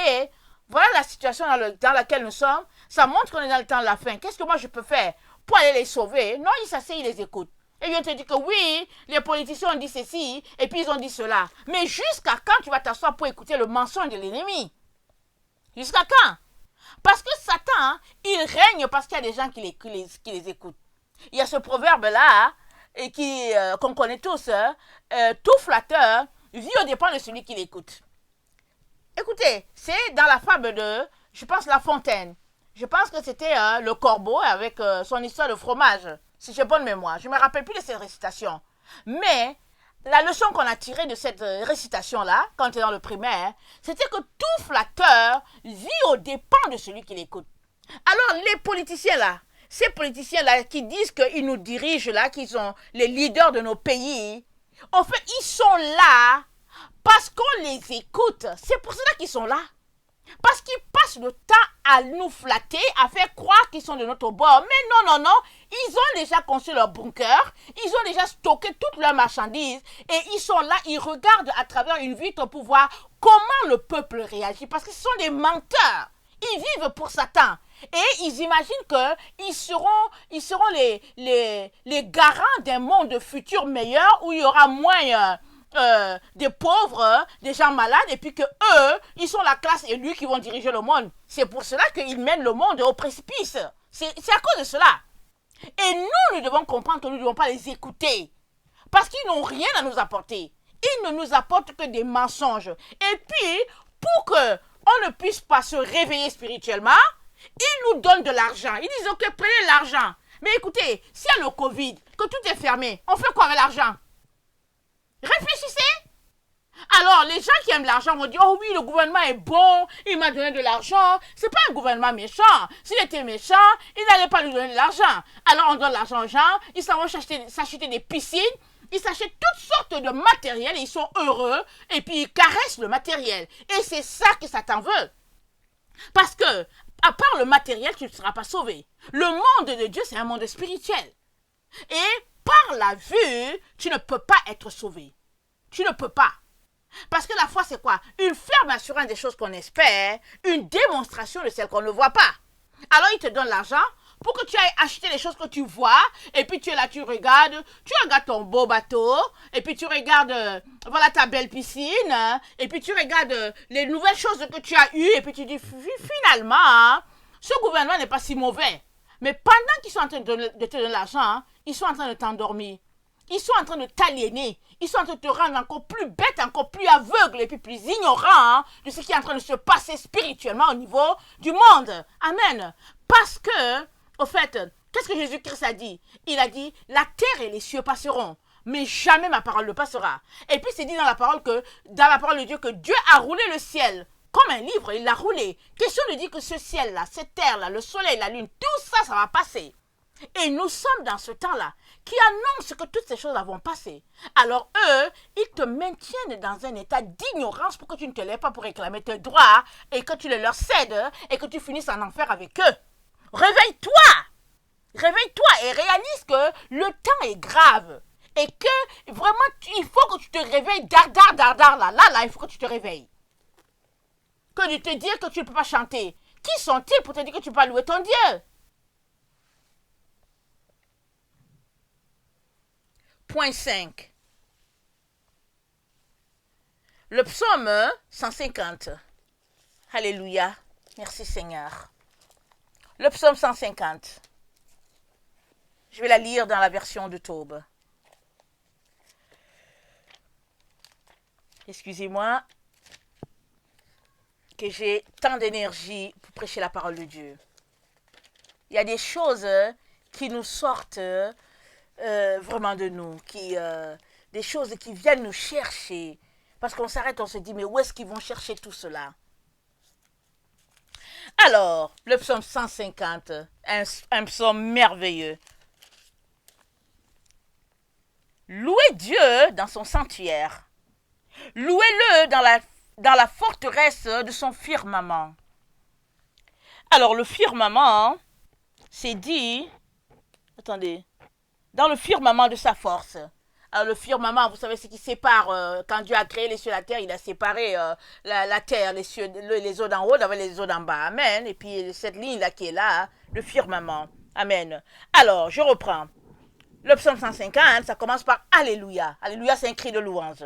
voilà la situation dans laquelle nous sommes, ça montre qu'on est dans le temps de la fin. Qu'est-ce que moi je peux faire pour aller les sauver? Non, ils s'asseyent, ils les écoutent. Et ils vont te dire que oui, les politiciens ont dit ceci, et puis ils ont dit cela. Mais jusqu'à quand tu vas t'asseoir pour écouter le mensonge de l'ennemi? Jusqu'à quand? Parce que Satan, il règne parce qu'il y a des gens qui les écoutent. Il y a ce proverbe-là, qu'on connaît tous, tout flatteur vit au dépend de celui qui l'écoute. Écoutez, c'est dans la fable de, je pense, La Fontaine. Je pense que c'était le corbeau avec son histoire de fromage, si j'ai bonne mémoire. Je ne me rappelle plus de cette récitation. Mais la leçon qu'on a tirée de cette récitation-là, quand on était dans le primaire, c'était que tout flatteur vit au dépend de celui qui l'écoute. Alors, les politiciens-là, ces politiciens-là qui disent qu'ils nous dirigent là, qu'ils sont les leaders de nos pays, en fait, ils sont là parce qu'on les écoute. C'est pour cela qu'ils sont là. Parce qu'ils passent le temps à nous flatter, à faire croire qu'ils sont de notre bord. Mais non, ils ont déjà construit leur bunker, ils ont déjà stocké toutes leurs marchandises et ils sont là, ils regardent à travers une vitre pour voir comment le peuple réagit. Parce que ce sont des menteurs. Ils vivent pour Satan. Et ils imaginent qu'ils seront les garants d'un monde futur meilleur où il y aura moins des pauvres, des gens malades, et puis que eux, ils sont la classe élue qui vont diriger le monde. C'est pour cela qu'ils mènent le monde au précipice. C'est à cause de cela. Et nous devons comprendre que nous ne devons pas les écouter. Parce qu'ils n'ont rien à nous apporter. Ils ne nous apportent que des mensonges. Et puis, pour qu'on ne puisse pas se réveiller spirituellement, ils nous donnent de l'argent. Ils disent, ok, prenez l'argent. Mais écoutez, s'il y a le Covid, que tout est fermé, on fait quoi avec l'argent? Réfléchissez. Alors, les gens qui aiment l'argent vont dire, oh oui, le gouvernement est bon, il m'a donné de l'argent. C'est pas un gouvernement méchant. S'il était méchant, il n'allait pas lui donner de l'argent. Alors, on donne l'argent aux gens, ils s'en vont s'acheter des piscines, ils s'achètent toutes sortes de matériel et ils sont heureux et puis ils caressent le matériel. Et c'est ça que Satan veut. Parce que, à part le matériel, tu ne seras pas sauvé. Le monde de Dieu, c'est un monde spirituel. Et par la vue, tu ne peux pas être sauvé. Tu ne peux pas. Parce que la foi, c'est quoi? Une ferme assurance des choses qu'on espère, une démonstration de celles qu'on ne voit pas. Alors, il te donne l'argent pour que tu ailles acheter les choses que tu vois, et puis tu es là, tu regardes ton beau bateau, et puis tu regardes, voilà ta belle piscine, et puis tu regardes les nouvelles choses que tu as eues, et puis tu dis, finalement, ce gouvernement n'est pas si mauvais. Mais pendant qu'ils sont en train de te donner l'argent, ils sont en train de t'endormir. Ils sont en train de t'aliéner. Ils sont en train de te rendre encore plus bête, encore plus aveugle et puis plus ignorant de ce qui est en train de se passer spirituellement au niveau du monde. Amen. Parce que, au fait, qu'est-ce que Jésus-Christ a dit? Il a dit, la terre et les cieux passeront, mais jamais ma parole ne passera. Et puis c'est dit dans la parole de Dieu que Dieu a roulé le ciel. Comme un livre, il l'a roulé. Question de dire que ce ciel-là, cette terre-là, le soleil, la lune, tout ça, ça va passer. Et nous sommes dans ce temps-là qui annonce que toutes ces choses-là vont passer. Alors eux, ils te maintiennent dans un état d'ignorance pour que tu ne te lèves pas pour réclamer tes droits et que tu les leur cèdes et que tu finisses en enfer avec eux. Réveille-toi! Réveille-toi et réalise que le temps est grave et que vraiment, il faut que tu te réveilles là, il faut que tu te réveilles. Que de te dire que tu ne peux pas chanter. Qui sont-ils pour te dire que tu peux pas louer ton Dieu? Point 5. Le psaume 150. Alléluia. Merci Seigneur. Le psaume 150. Je vais la lire dans la version de Taube. Excusez-moi que j'ai tant d'énergie pour prêcher la parole de Dieu. Il y a des choses qui nous sortent vraiment de nous, des choses qui viennent nous chercher. Parce qu'on s'arrête, on se dit, mais où est-ce qu'ils vont chercher tout cela? Alors, le psaume 150, un psaume merveilleux. Louez Dieu dans son sanctuaire. Louez-le dans la forteresse de son firmament. Alors, le firmament, c'est dit, attendez, dans le firmament de sa force. Alors, le firmament, vous savez ce qui sépare, quand Dieu a créé les cieux et la terre, il a séparé la terre, les cieux, les eaux d'en haut, d'avant les eaux d'en bas. Amen. Et puis, cette ligne-là qui est là, le firmament. Amen. Alors, je reprends. Le psaume 150, ça commence par Alléluia. Alléluia, c'est un cri de louange.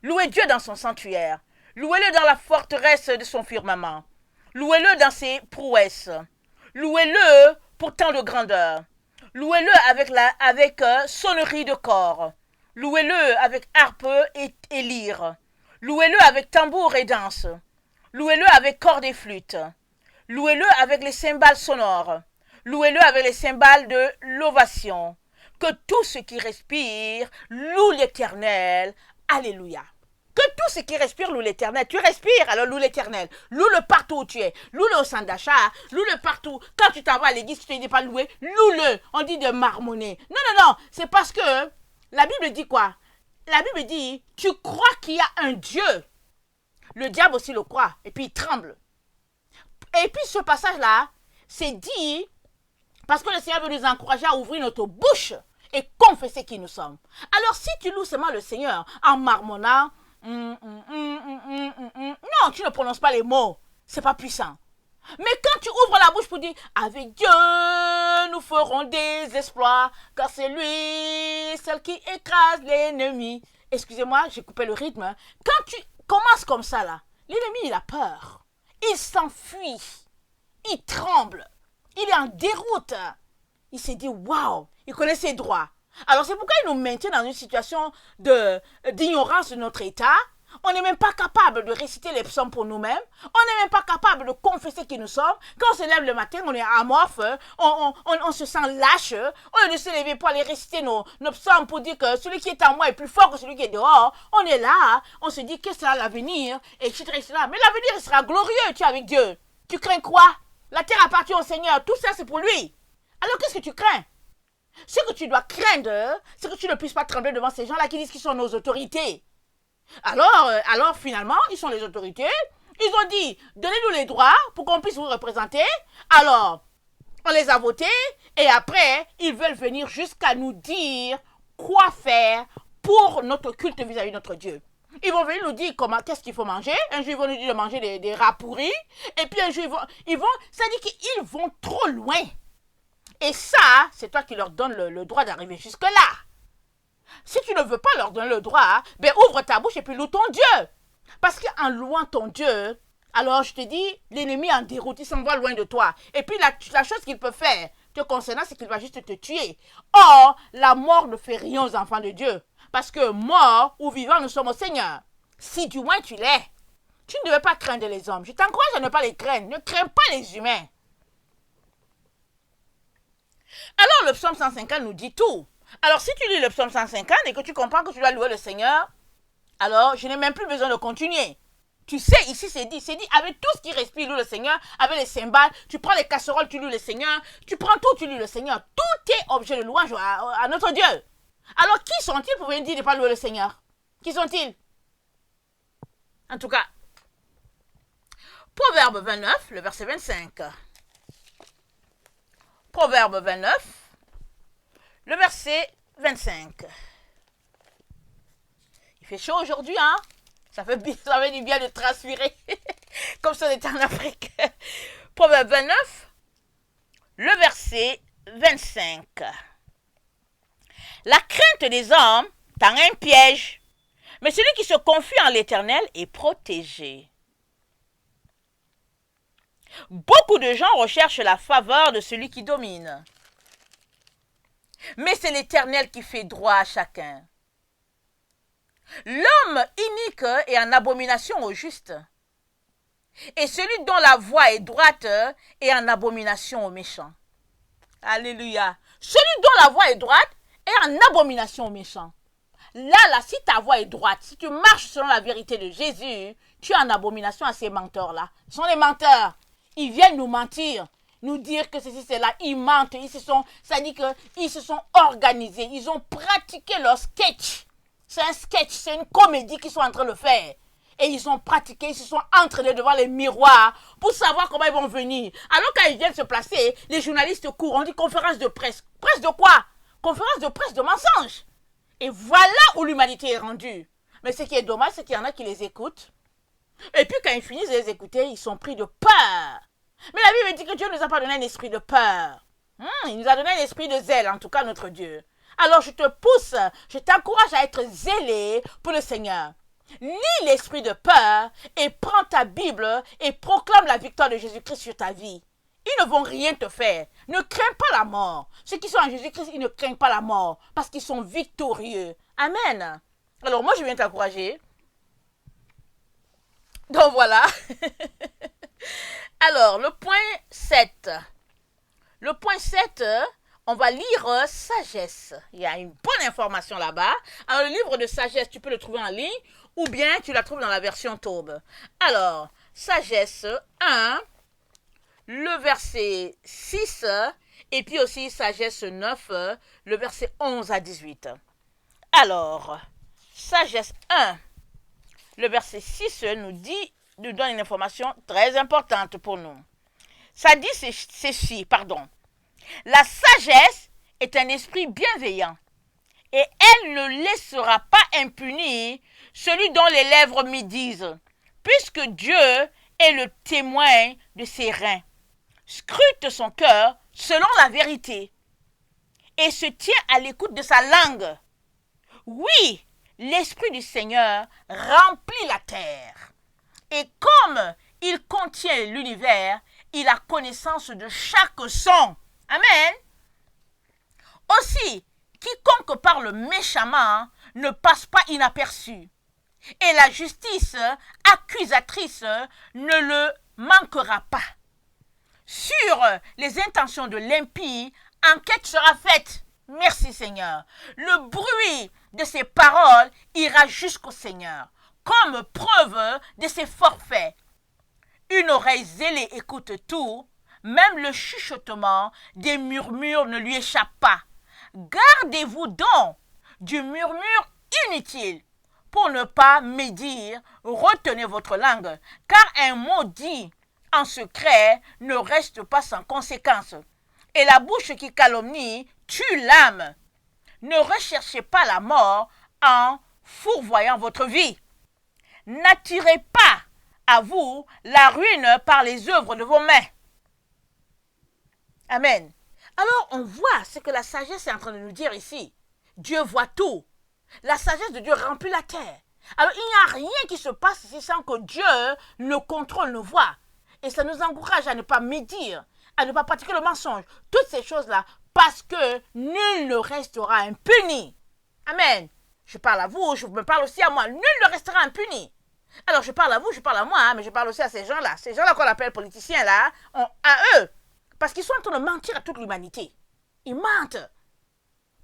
Louez Dieu dans son sanctuaire. Louez-le dans la forteresse de son firmament. Louez-le dans ses prouesses. Louez-le pour tant de grandeur. Louez-le avec sonnerie de corps. Louez-le avec harpe et lyre. Louez-le avec tambour et danse. Louez-le avec cordes et flûte. Louez-le avec les cymbales sonores. Louez-le avec les cymbales de l'ovation. Que tout ce qui respire loue l'Éternel. Alléluia. Que tout ce qui respire loue l'Éternel. Tu respires, alors loue l'Éternel. Loue-le partout où tu es. Loue-le au centre d'achat. Loue-le partout. Quand tu t'en vas à l'église, tu ne te dis pas louer. Loue-le. On dit de marmonner. Non. C'est parce que la Bible dit quoi? La Bible dit, tu crois qu'il y a un Dieu. Le diable aussi le croit. Et puis il tremble. Et puis ce passage-là, c'est dit parce que le Seigneur veut nous encourager à ouvrir notre bouche et confesser qui nous sommes. Alors si tu loues seulement le Seigneur en marmonnant, non, tu ne prononces pas les mots. C'est pas puissant. Mais quand tu ouvres la bouche pour dire avec Dieu, nous ferons des exploits, car c'est lui, celle qui écrase l'ennemi. Excusez-moi, j'ai coupé le rythme. Quand tu commences comme ça là, l'ennemi il a peur. Il s'enfuit. Il tremble. Il est en déroute. il s'est dit, waouh, il connaît ses droits. Alors c'est pourquoi il nous maintient dans une situation d'ignorance de notre état. On n'est même pas capable de réciter les psaumes pour nous-mêmes. On n'est même pas capable de confesser qui nous sommes. Quand on se lève le matin, on est amorphe, on se sent lâche. Au lieu de se lever pour aller réciter nos psaumes pour dire que celui qui est en moi est plus fort que celui qui est dehors, on est là, on se dit que sera l'avenir, etc., etc. Mais l'avenir, il sera glorieux, tu es avec Dieu. Tu crains quoi? La terre appartient au Seigneur, tout ça c'est pour lui. Alors qu'est-ce que tu crains? Ce que tu dois craindre, c'est que tu ne puisses pas trembler devant ces gens-là qui disent qu'ils sont nos autorités. Alors finalement, ils sont les autorités. Ils ont dit, donnez-nous les droits pour qu'on puisse vous représenter. Alors, on les a votés. Et après, ils veulent venir jusqu'à nous dire quoi faire pour notre culte vis-à-vis de notre Dieu. Ils vont venir nous dire qu'est-ce qu'il faut manger. Un jour, ils vont nous dire de manger des rats pourris. Et puis un jour, ça dit qu'ils vont trop loin. Et ça, c'est toi qui leur donnes le droit d'arriver jusque-là. Si tu ne veux pas leur donner le droit, ben ouvre ta bouche et puis loue ton Dieu. Parce qu'en louant ton Dieu, alors je te dis, l'ennemi en déroute, il s'en va loin de toi. Et puis la chose qu'il peut faire te concernant, c'est qu'il va juste te tuer. Or, la mort ne fait rien aux enfants de Dieu. Parce que mort ou vivant, nous sommes au Seigneur. Si du moins tu l'es, tu ne devais pas craindre les hommes. Je t'encourage à ne pas les craindre. Ne crains pas les humains. Alors le psaume 150 nous dit tout. Alors si tu lis le psaume 150 et que tu comprends que tu dois louer le Seigneur, alors je n'ai même plus besoin de continuer. Tu sais, ici c'est dit avec tout ce qui respire, loue le Seigneur, avec les cymbales, tu prends les casseroles, tu loues le Seigneur, tu prends tout, tu loues le Seigneur. Tout est objet de louange à notre Dieu. Alors qui sont-ils pour venir dire de ne pas louer le Seigneur? Qui sont-ils? En tout cas, Proverbe 29, le verset 25. Proverbe 29, le verset 25. Il fait chaud aujourd'hui, hein? Ça fait du bien de transpirer. Comme si on était en Afrique. Proverbe 29, le verset 25. La crainte des hommes tend un piège, mais celui qui se confie en l'Éternel est protégé. Beaucoup de gens recherchent la faveur de celui qui domine. Mais c'est l'Éternel qui fait droit à chacun. L'homme inique est en abomination au juste. Et celui dont la voie est droite est en abomination au méchant. Alléluia. Celui dont la voie est droite est en abomination au méchant. Là, si ta voie est droite, si tu marches selon la vérité de Jésus, tu es en abomination à ces menteurs-là. Ce sont les menteurs. Ils viennent nous mentir, nous dire que ceci, c'est là. Ils mentent. Ça dit qu'ils se sont organisés. Ils ont pratiqué leur sketch. C'est un sketch, c'est une comédie qu'ils sont en train de faire. Et ils ont pratiqué, ils se sont entraînés devant les miroirs pour savoir comment ils vont venir. Alors quand ils viennent se placer, les journalistes courent, on dit conférence de presse. Presse de quoi? Conférence de presse de mensonges. Et voilà où l'humanité est rendue. Mais ce qui est dommage, c'est qu'il y en a qui les écoutent. Et puis quand ils finissent de les écouter, ils sont pris de peur. Mais la Bible dit que Dieu ne nous a pas donné un esprit de peur. Il nous a donné un esprit de zèle, en tout cas notre Dieu. Alors je te pousse, je t'encourage à être zélé pour le Seigneur. Lis l'esprit de peur et prends ta Bible et proclame la victoire de Jésus-Christ sur ta vie. Ils ne vont rien te faire. Ne crains pas la mort. Ceux qui sont en Jésus-Christ, ils ne craignent pas la mort parce qu'ils sont victorieux. Amen. Alors moi, je viens t'encourager. Donc voilà. Alors, le point 7. Le point 7, on va lire sagesse. Il y a une bonne information là-bas. Alors, le livre de sagesse, tu peux le trouver en ligne ou bien tu la trouves dans la version Taube. Alors, sagesse 1, le verset 6 et puis aussi sagesse 9, le verset 11 à 18. Alors, sagesse 1, le verset 6 nous donne une information très importante pour nous. Ça dit ceci, pardon. La sagesse est un esprit bienveillant et elle ne laissera pas impuni celui dont les lèvres médisent, puisque Dieu est le témoin de ses reins. Scrute son cœur selon la vérité et se tient à l'écoute de sa langue. Oui, l'Esprit du Seigneur remplit la terre. Et comme il contient l'univers, il a connaissance de chaque son. Amen. Aussi, quiconque parle méchamment ne passe pas inaperçu. Et la justice accusatrice ne le manquera pas. Sur les intentions de l'impie, enquête sera faite. Merci Seigneur. Le bruit de ses paroles ira jusqu'au Seigneur, comme preuve de ses forfaits. Une oreille zélée écoute tout, même le chuchotement des murmures ne lui échappe pas. Gardez-vous donc du murmure inutile. Pour ne pas médire, retenez votre langue, car un mot dit en secret ne reste pas sans conséquence. Et la bouche qui calomnie tue l'âme. Ne recherchez pas la mort en fourvoyant votre vie. N'attirez pas à vous la ruine par les œuvres de vos mains. Amen. Alors on voit ce que la sagesse est en train de nous dire ici. Dieu voit tout. La sagesse de Dieu remplit la terre. Alors il n'y a rien qui se passe ici sans que Dieu le contrôle, le voit. Et ça nous encourage à ne pas médire, à ne pas pratiquer le mensonge. Toutes ces choses-là, parce que nul ne restera impuni. Amen. Je parle à vous, je me parle aussi à moi. Nul ne restera impuni. Alors je parle à vous, je parle à moi, mais je parle aussi à ces gens-là. Ces gens-là qu'on appelle politiciens, là, à eux. Parce qu'ils sont en train de mentir à toute l'humanité. Ils mentent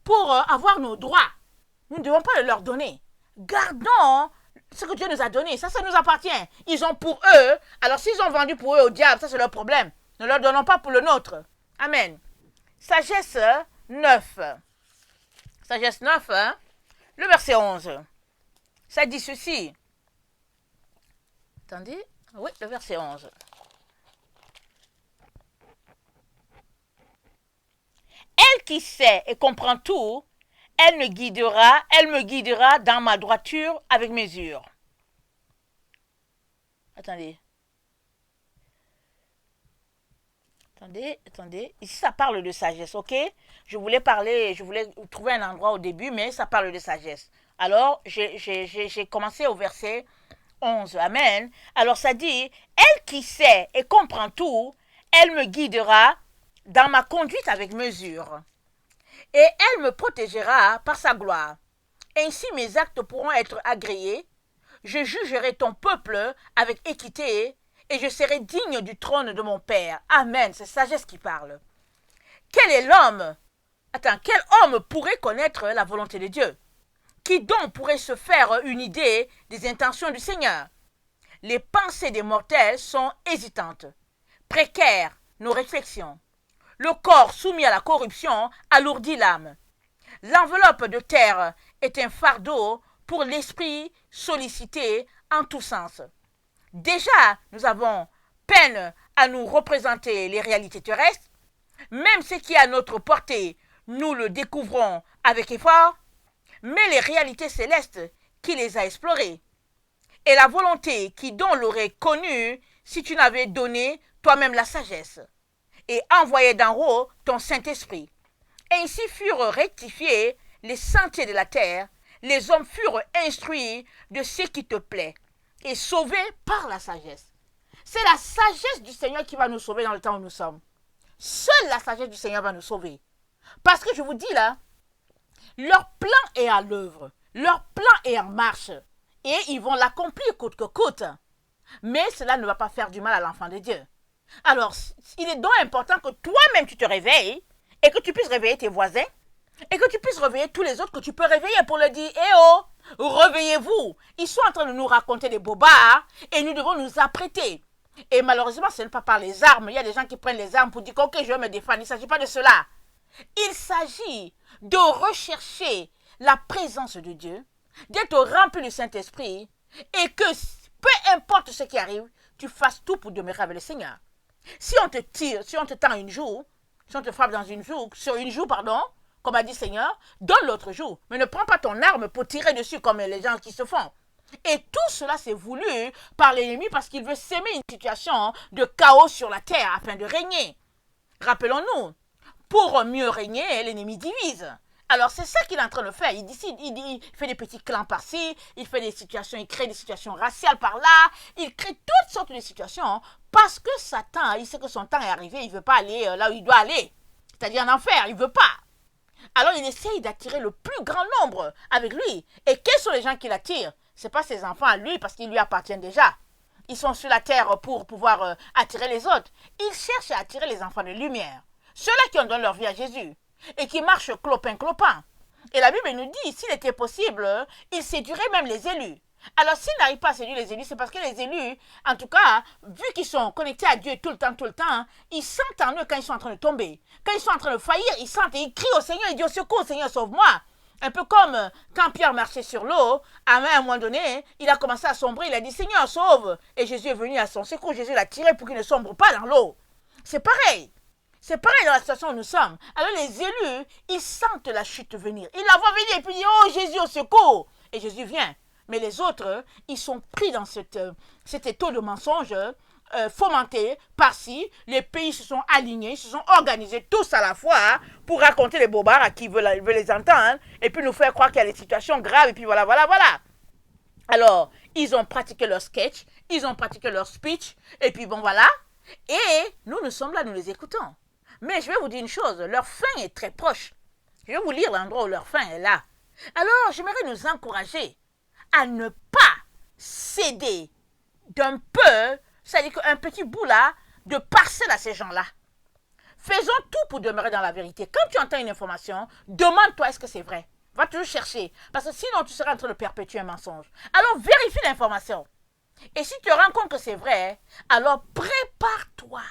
pour avoir nos droits. Nous ne devons pas leur donner. Gardons ce que Dieu nous a donné. Ça nous appartient. Ils ont pour eux. Alors s'ils ont vendu pour eux au diable, ça c'est leur problème. Ne leur donnons pas pour le nôtre. Amen. Sagesse 9. Sagesse 9, le verset 11. Ça dit ceci. Attendez. Oui, le verset 11. Elle qui sait et comprend tout, elle me guidera dans ma droiture avec mesure. Attendez. Ici, ça parle de sagesse, ok? Je voulais trouver un endroit au début, mais ça parle de sagesse. Alors, j'ai commencé au verset 11. Amen. Alors, ça dit, elle qui sait et comprend tout, elle me guidera dans ma conduite avec mesure. Et elle me protégera par sa gloire. Ainsi mes actes pourront être agréés. Je jugerai ton peuple avec équité et je serai digne du trône de mon Père. Amen, c'est sagesse qui parle. Quel est l'homme? Quel homme pourrait connaître la volonté de Dieu? Qui donc pourrait se faire une idée des intentions du Seigneur? Les pensées des mortels sont hésitantes, précaires nos réflexions. Le corps soumis à la corruption alourdit l'âme. L'enveloppe de terre est un fardeau pour l'esprit sollicité en tous sens. Déjà, nous avons peine à nous représenter les réalités terrestres. Même ce qui est à notre portée, nous le découvrons avec effort. Mais les réalités célestes, qui les a explorées? Et la volonté qui donc l'aurait connue si tu n'avais donné toi-même la sagesse et envoyé d'en haut ton Saint-Esprit. Ainsi furent rectifiés les sentiers de la terre, les hommes furent instruits de ce qui te plaît et sauvés par la sagesse. C'est la sagesse du Seigneur qui va nous sauver dans le temps où nous sommes. Seule la sagesse du Seigneur va nous sauver. Parce que je vous dis là, leur plan est à l'œuvre, leur plan est en marche et ils vont l'accomplir coûte que coûte. Mais cela ne va pas faire du mal à l'enfant de Dieu. Alors, il est donc important que toi-même tu te réveilles et que tu puisses réveiller tes voisins et que tu puisses réveiller tous les autres que tu peux réveiller pour leur dire « Eh oh, réveillez-vous !» Ils sont en train de nous raconter des bobards et nous devons nous apprêter. Et malheureusement, ce n'est pas par les armes. Il y a des gens qui prennent les armes pour dire « Ok, je vais me défendre. » Il ne s'agit pas de cela. Il s'agit de rechercher la présence de Dieu, d'être rempli du Saint-Esprit et que peu importe ce qui arrive, tu fasses tout pour demeurer avec le Seigneur. Si on te tire, si on te tend une joue, si on te frappe sur une joue, comme a dit le Seigneur, donne l'autre joue. Mais ne prends pas ton arme pour tirer dessus comme les gens qui se font. Et tout cela c'est voulu par l'ennemi parce qu'il veut s'aimer une situation de chaos sur la terre afin de régner. Rappelons-nous, pour mieux régner, l'ennemi divise. Alors c'est ça qu'il est en train de faire. Il fait des petits clans par-ci, il fait des situations, il crée des situations raciales par-là, il crée toutes sortes de situations parce que Satan, il sait que son temps est arrivé, il ne veut pas aller là où il doit aller, c'est-à-dire en enfer, il ne veut pas. Alors il essaye d'attirer le plus grand nombre avec lui. Et quels sont les gens qui l'attirent? Ce n'est pas ses enfants à lui parce qu'ils lui appartiennent déjà. Ils sont sur la terre pour pouvoir attirer les autres. Il cherche à attirer les enfants de lumière. Ceux-là qui ont donné leur vie à Jésus et qui marchent clopin-clopin. Et la Bible nous dit, s'il était possible, il séduirait même les élus. Alors s'il n'arrive pas à séduire les élus, c'est parce que les élus, en tout cas, vu qu'ils sont connectés à Dieu tout le temps, ils sentent en eux quand ils sont en train de tomber. Quand ils sont en train de faillir, ils sentent et ils crient au Seigneur, ils disent au secours, Seigneur, sauve-moi. Un peu comme quand Pierre marchait sur l'eau, à un moment donné, il a commencé à sombrer, il a dit, Seigneur, sauve. Et Jésus est venu à son secours, Jésus l'a tiré pour qu'il ne sombre pas dans l'eau. C'est pareil. C'est pareil dans la situation où nous sommes. Alors les élus, ils sentent la chute venir. Ils la voient venir et puis ils disent, oh Jésus, au secours. Et Jésus vient. Mais les autres, ils sont pris dans cet étau de mensonges fomenté par-ci. Les pays se sont alignés, se sont organisés tous à la fois pour raconter les bobards à qui veut les entendre et puis nous faire croire qu'il y a des situations graves et puis voilà. Alors, ils ont pratiqué leur sketch, ils ont pratiqué leur speech et puis bon voilà. Et nous sommes là, nous les écoutons. Mais je vais vous dire une chose, leur fin est très proche. Je vais vous lire l'endroit où leur fin est là. Alors, j'aimerais nous encourager à ne pas céder d'un peu, c'est-à-dire qu'un petit bout là, de parcelle à ces gens-là. Faisons tout pour demeurer dans la vérité. Quand tu entends une information, demande-toi est-ce que c'est vrai. Va toujours chercher, parce que sinon tu seras en train de perpétuer un mensonge. Alors vérifie l'information. Et si tu te rends compte que c'est vrai, alors prépare-toi.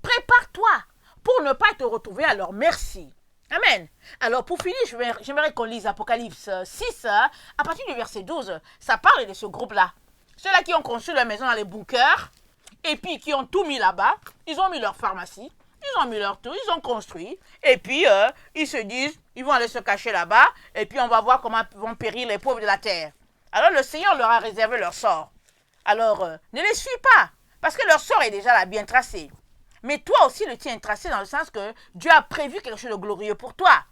Prépare-toi pour ne pas te retrouver à leur merci. Amen. Alors pour finir, j'aimerais qu'on lise Apocalypse 6, à partir du verset 12. Ça parle de ce groupe-là. Ceux-là qui ont construit leur maison dans les bunkers, et puis qui ont tout mis là-bas. Ils ont mis leur pharmacie, ils ont mis leur tout, ils ont construit. Et puis ils se disent, ils vont aller se cacher là-bas, et puis on va voir comment vont périr les pauvres de la terre. Alors le Seigneur leur a réservé leur sort. Alors ne les suis pas, parce que leur sort est déjà là bien tracé. Mais toi aussi le tien est tracé dans le sens que Dieu a prévu quelque chose de glorieux pour toi.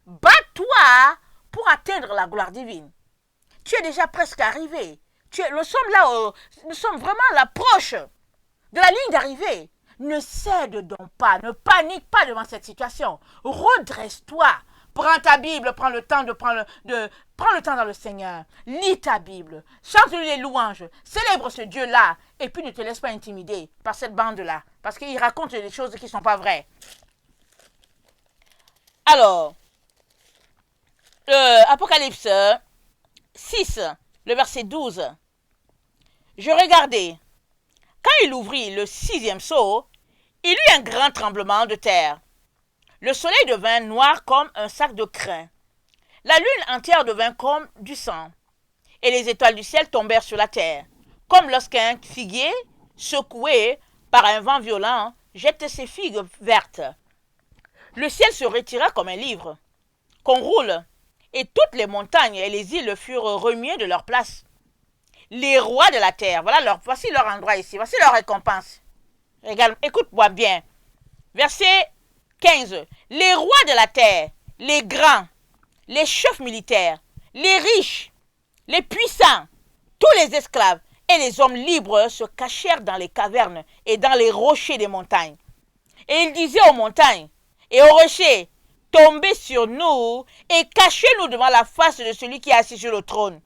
Bats-toi pour atteindre la gloire divine. Tu es déjà presque arrivé. Nous sommes là, nous sommes vraiment à l'approche de la ligne d'arrivée. Ne cède donc pas, ne panique pas devant cette situation. Redresse-toi. Prends ta Bible, prends le temps dans le Seigneur. Lis ta Bible, chante-lui les louanges, célèbre ce Dieu-là, et puis ne te laisse pas intimider par cette bande-là, parce qu'il raconte des choses qui ne sont pas vraies. Alors, Apocalypse 6, le verset 12. Je regardai. Quand il ouvrit le 6e sceau, il eut un grand tremblement de terre. Le soleil devint noir comme un sac de crin. La lune entière devint comme du sang. Et les étoiles du ciel tombèrent sur la terre, comme lorsqu'un figuier, secoué par un vent violent, jette ses figues vertes. Le ciel se retira comme un livre qu'on roule, et toutes les montagnes et les îles furent remuées de leur place. Les rois de la terre, voici leur endroit ici, voici leur récompense. Regarde, écoute-moi bien. Verset 15. Les rois de la terre, les grands, les chefs militaires, les riches, les puissants, tous les esclaves et les hommes libres se cachèrent dans les cavernes et dans les rochers des montagnes. Et ils disaient aux montagnes et aux rochers, tombez sur nous et cachez-nous devant la face de celui qui est assis sur le trône,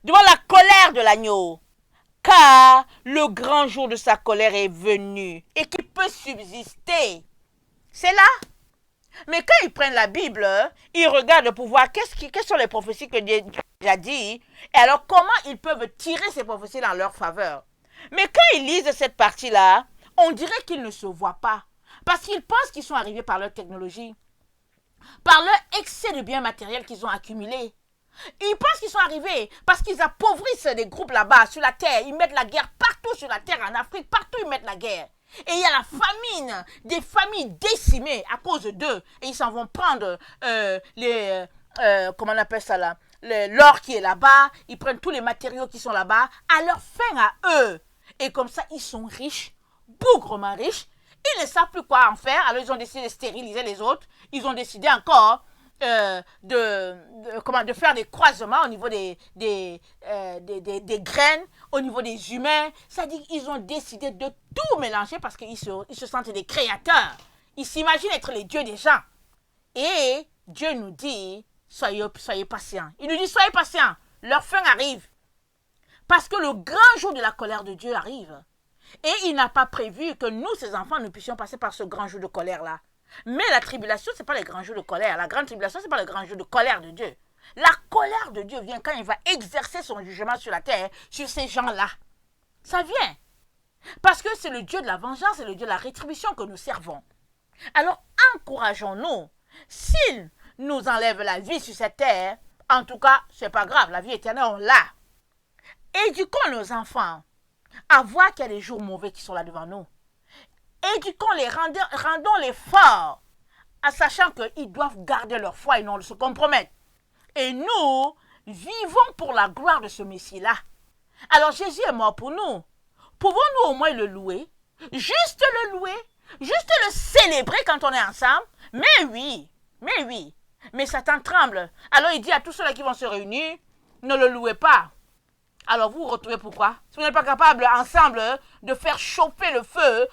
devant la colère de l'agneau, car le grand jour de sa colère est venu et qui peut subsister. C'est là. Mais quand ils prennent la Bible, ils regardent pour voir quelles sont les prophéties que Dieu a dit, et alors comment ils peuvent tirer ces prophéties dans leur faveur. Mais quand ils lisent cette partie-là, on dirait qu'ils ne se voient pas, parce qu'ils pensent qu'ils sont arrivés par leur technologie, par leur excès de biens matériels qu'ils ont accumulés. Ils pensent qu'ils sont arrivés parce qu'ils appauvrissent des groupes là-bas sur la terre. Ils mettent la guerre partout sur la terre, en Afrique, partout ils mettent la guerre. Et il y a la famine, des familles décimées à cause d'eux. Et ils s'en vont prendre comment on appelle ça là, l'or qui est là-bas. Ils prennent tous les matériaux qui sont là-bas à leur fin à eux. Et comme ça, ils sont riches, bougrement riches. Ils ne savent plus quoi en faire. Alors ils ont décidé de stériliser les autres. Ils ont décidé encore de faire des croisements au niveau des graines, au niveau des humains. C'est-à-dire qu'ils ont décidé de tout mélanger parce qu'ils se sentent des créateurs. Ils s'imaginent être les dieux des gens. Et Dieu nous dit, soyez patients. Il nous dit, soyez patients, leur fin arrive. Parce que le grand jour de la colère de Dieu arrive. Et il n'a pas prévu que nous, ses enfants, nous puissions passer par ce grand jour de colère-là. Mais la tribulation, ce n'est pas les grands jours de colère. La grande tribulation, ce n'est pas le grand jour de colère de Dieu. La colère de Dieu vient quand il va exercer son jugement sur la terre, sur ces gens-là. Ça vient. Parce que c'est le Dieu de la vengeance, c'est le Dieu de la rétribution que nous servons. Alors, encourageons-nous. S'il nous enlève la vie sur cette terre, en tout cas, ce n'est pas grave, la vie éternelle, on l'a. Éduquons nos enfants à voir qu'il y a des jours mauvais qui sont là devant nous. Éduquons-les, rendons-les forts, en sachant qu'ils doivent garder leur foi et non se compromettre. Et nous, vivons pour la gloire de ce Messie-là. Alors Jésus est mort pour nous. Pouvons-nous au moins le louer? Juste le louer? Juste le célébrer quand on est ensemble? Mais oui. Mais Satan tremble. Alors il dit à tous ceux-là qui vont se réunir, ne le louez pas. Alors vous vous retrouvez pourquoi? Si vous n'êtes pas capable ensemble de faire chauffer le feu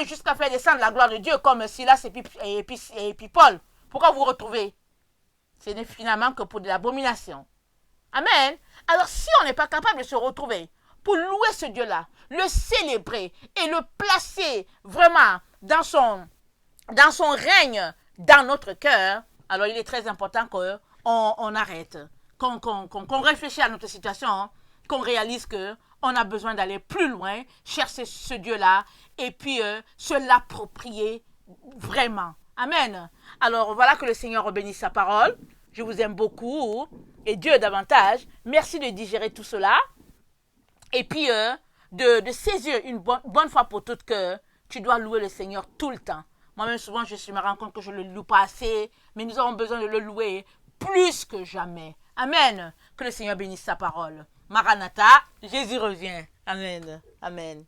jusqu'à faire descendre la gloire de Dieu comme Silas et puis Paul, pourquoi vous vous retrouvez? Ce n'est finalement que pour de l'abomination. Amen. Alors si on n'est pas capable de se retrouver pour louer ce Dieu-là, le célébrer et le placer vraiment dans son règne, dans notre cœur, alors il est très important qu'on arrête, qu'on réfléchisse à notre situation, qu'on réalise qu'on a besoin d'aller plus loin, chercher ce Dieu-là et puis se l'approprier vraiment. Amen. Alors voilà, que le Seigneur bénisse sa parole. Je vous aime beaucoup et Dieu davantage. Merci de digérer tout cela et puis de saisir une bonne fois pour toutes que tu dois louer le Seigneur tout le temps. Moi-même, souvent, je me rends compte que je ne le loue pas assez, mais nous avons besoin de le louer plus que jamais. Amen. Que le Seigneur bénisse sa parole. Maranatha, Jésus revient. Amen. Amen.